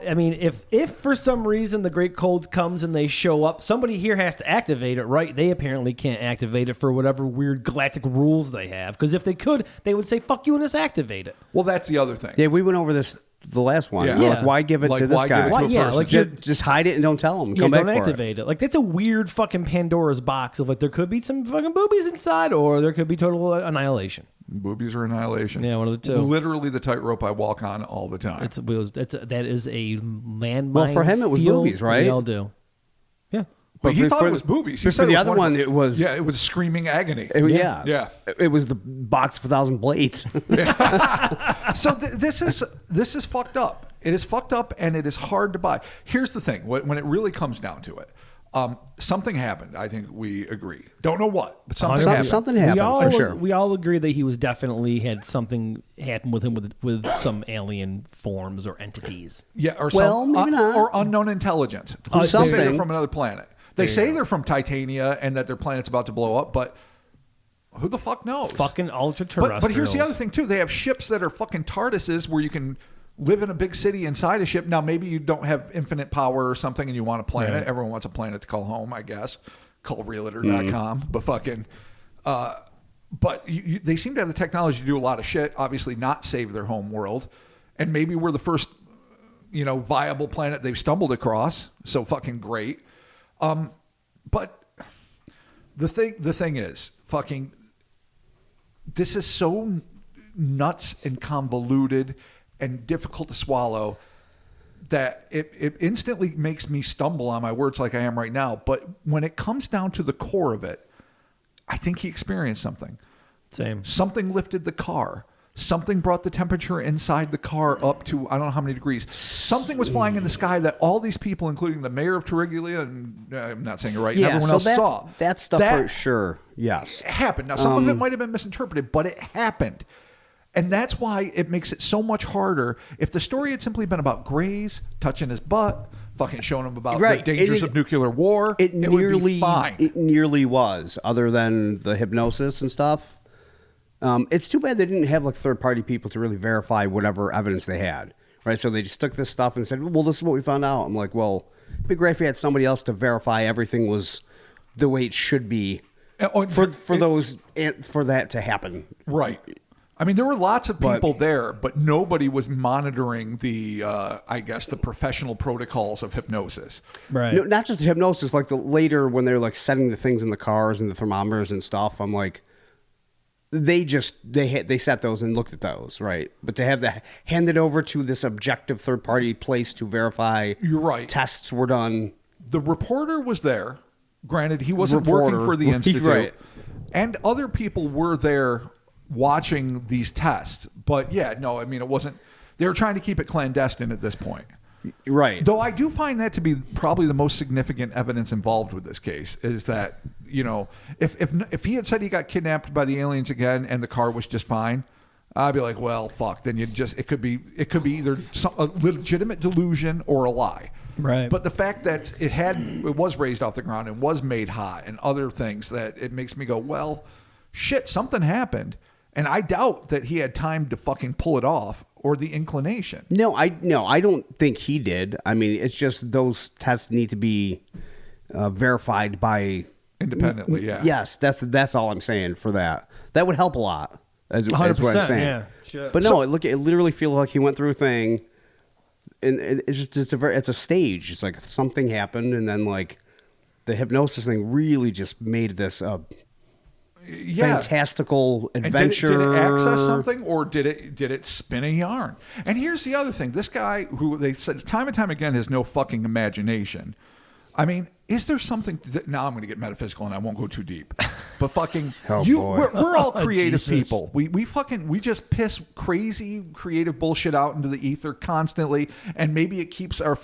if for some reason the Great Cold comes and they show up, somebody here has to activate it, right? They apparently can't activate it for whatever weird galactic rules they have. Because if they could, they would say, "Fuck you," and just activate it. Well, that's the other thing. Yeah, we went over this the last one. Yeah. We're Yeah. Like, why give it Like, to this why give guy? it to a Yeah, person? like you're- Just hide it and don't tell him. Yeah, Come back don't for it. activate it. Like that's a weird fucking Pandora's box of like there could be some fucking boobies inside, or there could be total annihilation. Boobies or annihilation. Yeah, one of the two. Literally the tightrope I walk on all the time. That is a landmine. Well, for him, it was field boobies, right? We all do. Yeah. But he for- thought for- it was boobies. He for said the it other one, it was- Yeah, it was screaming agony. Yeah. Yeah. It was the box of 1,000 blades. So this is fucked up. It is fucked up, and it is hard to buy. Here's the thing: when it really comes down to it, something happened. I think we agree. Don't know what, but something happened. Something happened, for sure. We all agree that he was definitely had something happen with him with some alien forms or entities. Yeah, or Well, some, maybe not. or unknown intelligence. They say something. they're from another planet. They say they're from Titania and that their planet's about to blow up, but who the fuck knows? Fucking ultra-terrestrials. But here's the other thing too: they have ships that are fucking TARDISes where you can live in a big city inside a ship. Now maybe you don't have infinite power or something, and you want a planet. Right. Everyone wants a planet to call home, I guess. Callrealtor.com, but fucking. But they seem to have the technology to do a lot of shit. Obviously, not save their home world, and maybe we're the first, viable planet they've stumbled across. So fucking great. But the thing is, fucking, this is so nuts and convoluted and difficult to swallow that it instantly makes me stumble on my words like I am right now. But when it comes down to the core of it, I think he experienced something. Same. Something lifted the car. Something brought the temperature inside the car up to I don't know how many degrees. Something was flying in the sky that all these people, including the mayor of Tarraglia, and I'm not saying it right, and everyone else saw. That stuff for sure, yes. Happened. Now, some of it might have been misinterpreted, but it happened. And that's why it makes it so much harder. If the story had simply been about Grays touching his butt, fucking showing him about the dangers of nuclear war, it would be fine. It nearly was, other than the hypnosis and stuff. It's too bad they didn't have like third-party people to really verify whatever evidence they had, right? So they just took this stuff and said, well, this is what we found out. I'm like, well, it'd be great if we had somebody else to verify everything was the way it should be for that to happen. Right. I mean, there were lots of people there, but nobody was monitoring the, I guess, the professional protocols of hypnosis. Right. No, not just hypnosis, like the later when they're like setting the things in the cars and the thermometers and stuff. I'm like, they set those and looked at those, right? But to have that handed over to this objective third party place to verify, you're right. Tests were done. The reporter was there. Granted, he wasn't working for the institute, right. And other people were there watching these tests. But yeah, no, I mean, it wasn't. They were trying to keep it clandestine at this point. Right. Though I do find that to be probably the most significant evidence involved with this case is that, you know, if he had said he got kidnapped by the aliens again and the car was just fine, I'd be like, well, fuck. Then it could be either a legitimate delusion or a lie. Right. But the fact that it was raised off the ground and was made hot and other things, that it makes me go, well, shit, something happened. And I doubt that he had time to fucking pull it off or the inclination. No, I don't think he did. I mean, it's just those tests need to be verified by independently. Yeah. Yes, that's all I'm saying for that. That would help a lot. As what I'm saying. Yeah. Sure. But no, it literally feels like he went through a thing, and it's just it's a stage. It's like something happened, and then like the hypnosis thing really just made this fantastical adventure. Did it access something, or did it spin a yarn? And here's the other thing: this guy, who they said time and time again has no fucking imagination. I mean, is there something? Now I'm going to get metaphysical, and I won't go too deep. But fucking, we're all creative people. We just piss crazy creative bullshit out into the ether constantly, and maybe it keeps our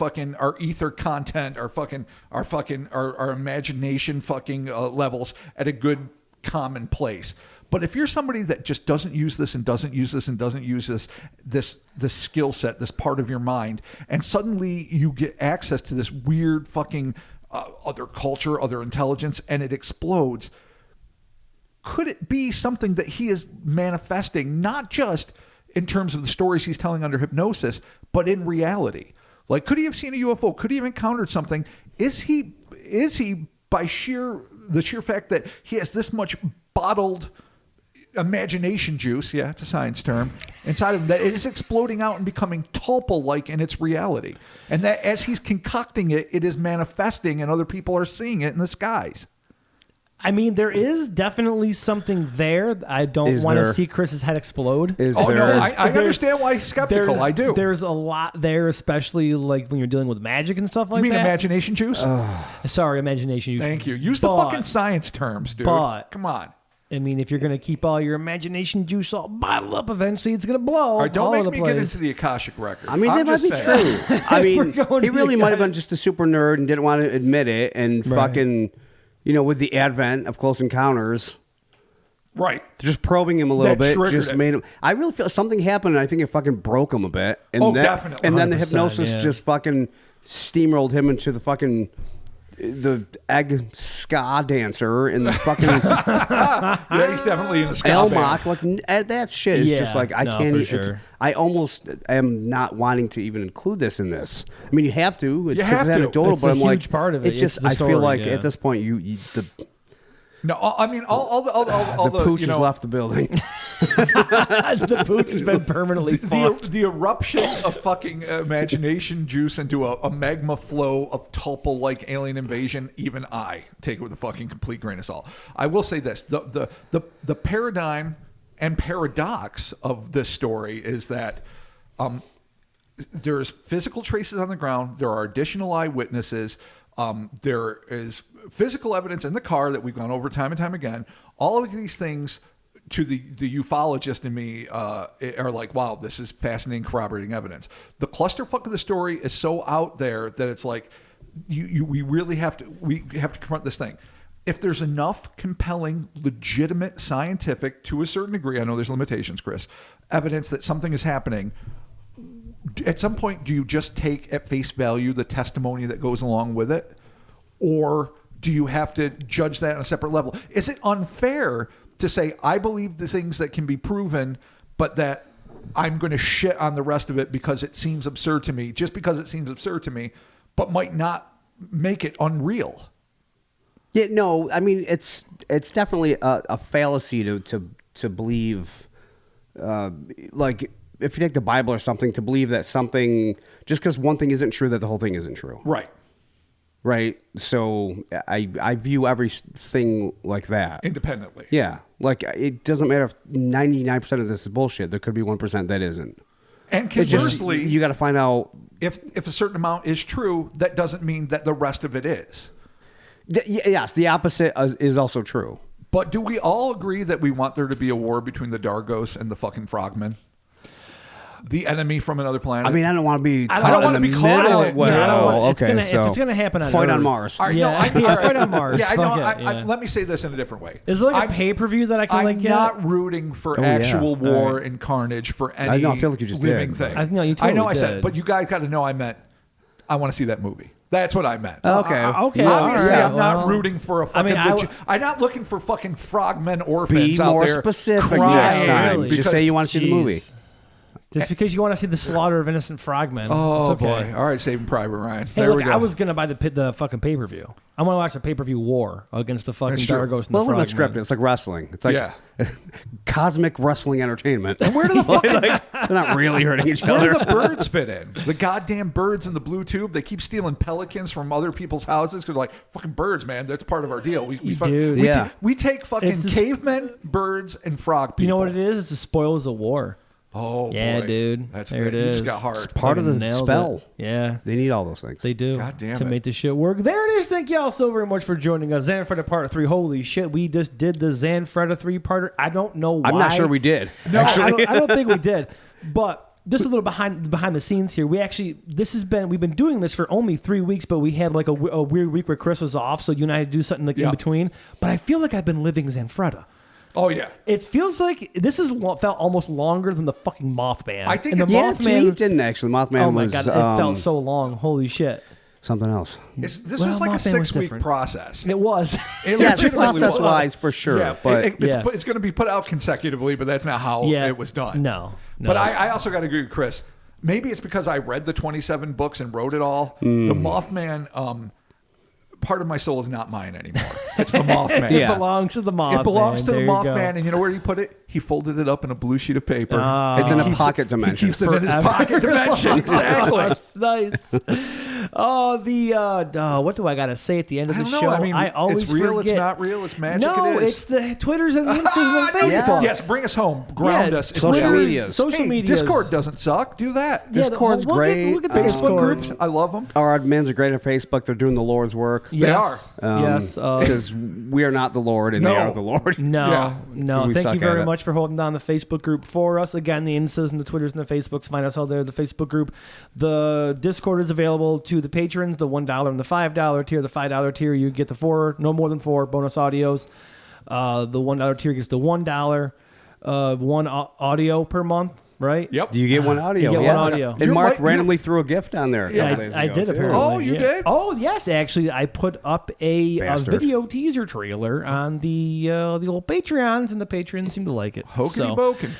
ether content, our imagination levels at a good common place. But if you're somebody that just doesn't use this and doesn't use this and doesn't use this skill set, this part of your mind, and suddenly you get access to this weird fucking other culture, other intelligence, and it explodes, could it be something that he is manifesting, not just in terms of the stories he's telling under hypnosis, but in reality? Like, could he have seen a UFO? Could he have encountered something? Is he by the sheer fact that he has this much bottled imagination juice, yeah, it's a science term, inside of him, that it is exploding out and becoming tulpa-like in its reality, and that as he's concocting it, it is manifesting and other people are seeing it in the skies? I mean, there is definitely something there. I don't want to see Chris's head explode. I understand why he's skeptical. I do. There's a lot there, especially like when you're dealing with magic and stuff like that. You mean imagination juice? Sorry, imagination juice. Thank you. Use the fucking science terms, dude. Come on. I mean, if you're going to keep all your imagination juice all bottled up, eventually it's going to blow. All right, don't make me get into the Akashic record. I mean, that might be true. I mean, he really might have been just a super nerd and didn't want to admit it, and fucking, with the advent of Close Encounters, right? Just probing him a little bit, just made him. I really feel something happened, and I think it fucking broke him a bit. And definitely. And then the hypnosis just fucking steamrolled him into the egg ska dancer in the fucking yeah, he's definitely in the ska Elmock. Like that shit is just like I can't. Sure. I almost am not wanting to even include this in this. I mean, you have to. It's because it's anecdotal, but I'm like, huge part of it. It just I feel like at this point No, I mean all the pooch has left the building. The pooch has been permanently fucked. The eruption of fucking imagination juice into a magma flow of tulpa-like alien invasion. Even I take it with a fucking complete grain of salt. I will say this: the paradigm and paradox of this story is that there's physical traces on the ground. There are additional eyewitnesses. There is physical evidence in the car that we've gone over time and time again. All of these things to the ufologist in me are like, wow, this is fascinating corroborating evidence. The clusterfuck of the story is so out there that it's like we really have to confront this thing. If there's enough compelling, legitimate, scientific, to a certain degree, I know there's limitations, Chris, evidence that something is happening, at some point, do you just take at face value the testimony that goes along with it? Or do you have to judge that on a separate level? Is it unfair to say, I believe the things that can be proven, but that I'm going to shit on the rest of it because it seems absurd to me, just because it seems absurd to me, but might not make it unreal? Yeah, no, I mean, it's definitely a fallacy to believe, like, if you take the Bible or something, to believe that something, just because one thing isn't true, that the whole thing isn't true. Right. Right. So I view everything like that. Independently. Yeah. Like, it doesn't matter if 99% of this is bullshit. There could be 1% that isn't. And It's conversely, just, you got to find out. if a certain amount is true, that doesn't mean that the rest of it is. Yes, the opposite is also true. But do we all agree that we want there to be a war between the Dargos and the fucking frogmen? The enemy from another planet? I mean, I don't want to be I caught don't in wanna the be caught in middle. it. Well, Yeah, I don't want- okay, if it's gonna happen on fight on Earth. Mars. All right, Yeah, no, I, yeah, all right. fight on Mars. Yeah, I know. Fuck it, Let me say this in a different way. Is there like I'm- a pay-per-view that I can I'm like get? not rooting for yeah. actual war All right. and carnage for any know, I feel like you just living did. thing. No, you I know totally I said, did. but you guys got to know I meant I want to see that movie. That's what I meant. Okay. Okay, Obviously, all right, I'm not well, rooting for a fucking. I'm not looking for fucking frogmen orphans Be out more there. specific crying next time. really. Just say you want to see the movie. Jeez. Just because you want to see the slaughter of innocent frogmen. Oh it's okay. boy! All right, Saving Private Ryan. Hey, There look, we go. I was gonna buy the fucking pay-per-view. I want to watch a pay-per-view war against the fucking That's true. Dargos and Well, the what about frogmen. scripted? It's like wrestling. It's like Yeah. cosmic wrestling entertainment. And where do the fucking They're not really hurting each where other. do the birds fit in? The goddamn birds in the blue tube. They keep stealing pelicans from other people's houses because like fucking birds, man. That's part of our deal. We Dude. Yeah. we take fucking It's the cavemen, birds, and frog people. You know what it is? It's the spoils of war. Oh Yeah, boy. dude. That's There it You is. just got hard. It's part of the Fucking nailed spell. it. Yeah. They need all those things. They do. God damn to it. make this shit work. There it is. Thank y'all so very much for joining us. Zanfretta Part 3. Holy shit. We just did the Zanfretta 3-parter. I don't know why. I'm not sure we did. No, actually. I don't think we did. But just a little behind the scenes here. We've been doing this for only 3 weeks, but we had like a weird week where Chris was off, so you and I had to do something like in between. But I feel like I've been living Zanfretta. Oh yeah. It feels like this felt almost longer than the fucking Mothman. I think and the Yeah, to me, it didn't actually. Mothman Oh my was god, it felt so long. Holy shit. something else. This Well, was like a Mothman was 6-week different. process. It was. It Yes, legitimately process-wise was. for sure, Yeah, but it's going to be put out consecutively, but that's not how Yeah. it was done. No. But I also got to agree with Chris. Maybe it's because I read the 27 books and wrote it all. The Mothman, part of my soul is not mine anymore. It's the Mothman. It Yeah. belongs to the Mothman. It belongs to the There you go. Mothman, and you know where he put it? He folded it up in a blue sheet of paper. it's in a Keeps pocket it- dimension. He keeps it in his pocket dimension. Exactly. That's nice. Oh, what do I got to say at the end of I the don't show? know. I mean, always it's real, forget. it's not real, it's magic, No, it is. it's the Twitters and the Instas and the Yeah. Facebook. Yes, bring us home. Ground Yeah, us. It's Social real. medias. Social Hey, medias. Discord doesn't suck. Do that. Yeah, Discord's great. Look at the Facebook Discord groups. I love them. Our admins are great on Facebook. They're doing the Lord's work. Yes. are. Yes. Because we are not the Lord and they No. are the Lord. No, Yeah, no. we Thank suck you very at it. much for holding down the Facebook group for us. Again, the Instas and the Twitters and the Facebooks. Find us all there. The Facebook group. The Discord is available to the patrons, the $1 and the $5 tier. The $5 tier, you get the no more than 4 bonus audios. The $1 tier gets the $1, one audio per month, right? Yep. Do you get one audio? You get yeah. one audio. And You're Mark right, randomly threw a gift down there. A couple days I ago, did too. apparently. Oh, you yeah. did? Oh, yes. Actually, I put up a Bastard. video teaser trailer on the old Patreons, and the patrons seem to like it. Hokey boken.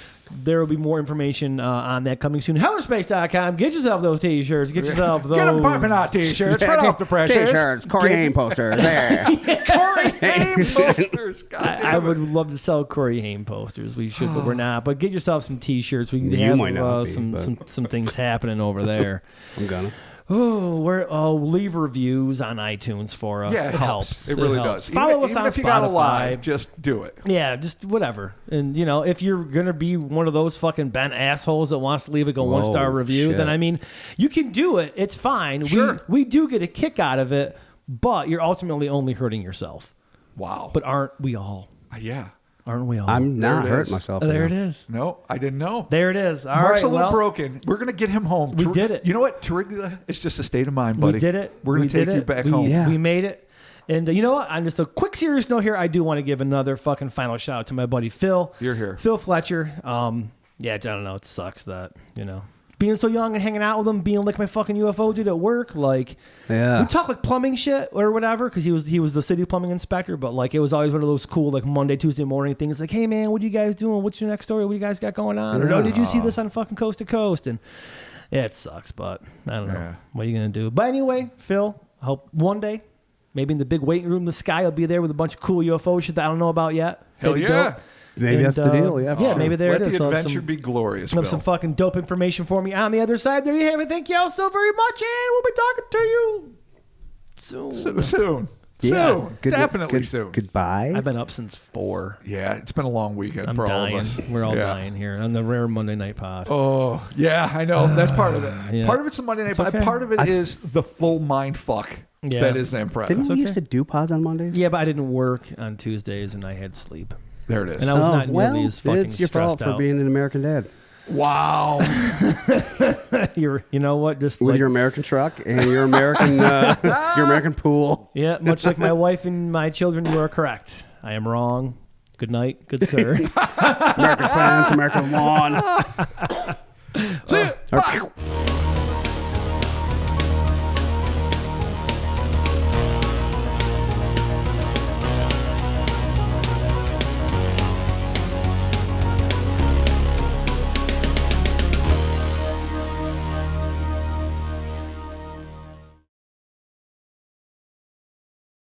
There will be more information on that coming soon. Hellerspace.com. Get yourself those t-shirts. Get yourself those. Get them bumping out t-shirts. Right off the presses. T-shirts, Corey Haim posters. There. Corey Haim posters. God damn I it. would love to sell Corey Haim posters. We should, but we're not. But get yourself some t-shirts. We can You have might not be, some but- things happening over there. I'm gonna. leave reviews on iTunes for us. Yeah, it helps. It really does. Follow us even on if you got a Spotify. lie, just do it. Yeah, just whatever. And, you know, if you're going to be one of those fucking bent assholes that wants to leave a Whoa, 1-star review, shit. then, I mean, you can do it. It's fine. Sure. We do get a kick out of it, but you're ultimately only hurting yourself. Wow. But aren't we all? Yeah. Aren't we all? I'm not There it hurting is. myself. There it now. is. No, I didn't know. There it is. All Mark's right, a little well, broken. We're going to get him home. We did it. You know what? Tariglia, it's just a state of mind, buddy. We did it. We're going We to take did you it. back We- home. Yeah. We made it. And you know what? On just a quick serious note here, I do want to give another fucking final shout out to my buddy Phil. You're here. Phil Fletcher. Yeah, I don't know. It sucks that, you know, being so young and hanging out with him, being like my fucking UFO dude at work, like, Yeah. we talk like plumbing shit or whatever, because he was the city plumbing inspector, but like it was always one of those cool like Monday, Tuesday morning things, like, hey man, what are you guys doing? What's your next story? What do you guys got going on? Or, oh, did you see this on fucking Coast to Coast? And yeah, it sucks, but I don't know. Yeah. What are you gonna do? But anyway, Phil, I hope one day, maybe in the big waiting room, the sky will be there with a bunch of cool UFO shit that I don't know about yet. Hell That'd be yeah. dope. Maybe And, that's the deal. Yeah. Yeah, sure. maybe there Let it is. the So adventure some- be glorious, have Bill. some fucking dope information for me on the other side. There you have it. Thank you all so very much, and we'll be talking to you soon. Soon. Yeah. Soon. Definitely soon. Goodbye. I've been up since 4. Yeah, it's been a long weekend I'm for dying. all of us. We're all Yeah. dying here on the rare Monday night pod. Oh, yeah, I know. That's part of it. Yeah. Part of it's the Monday night, It's but okay. part of it is the full mind fuck Yeah. that is Zanfretta. Didn't we okay. used to do pods on Mondays? Yeah, but I didn't work on Tuesdays, and I had sleep. There it is. And I was not well, nearly as fucking it's your fault stressed for out. being an American dad Wow. You know what? Just with like, your American truck and your American your American pool. yeah, much like my wife and my children, you are correct. I am wrong. Good night, good sir. American fence, American lawn. See ya. Or- Bye.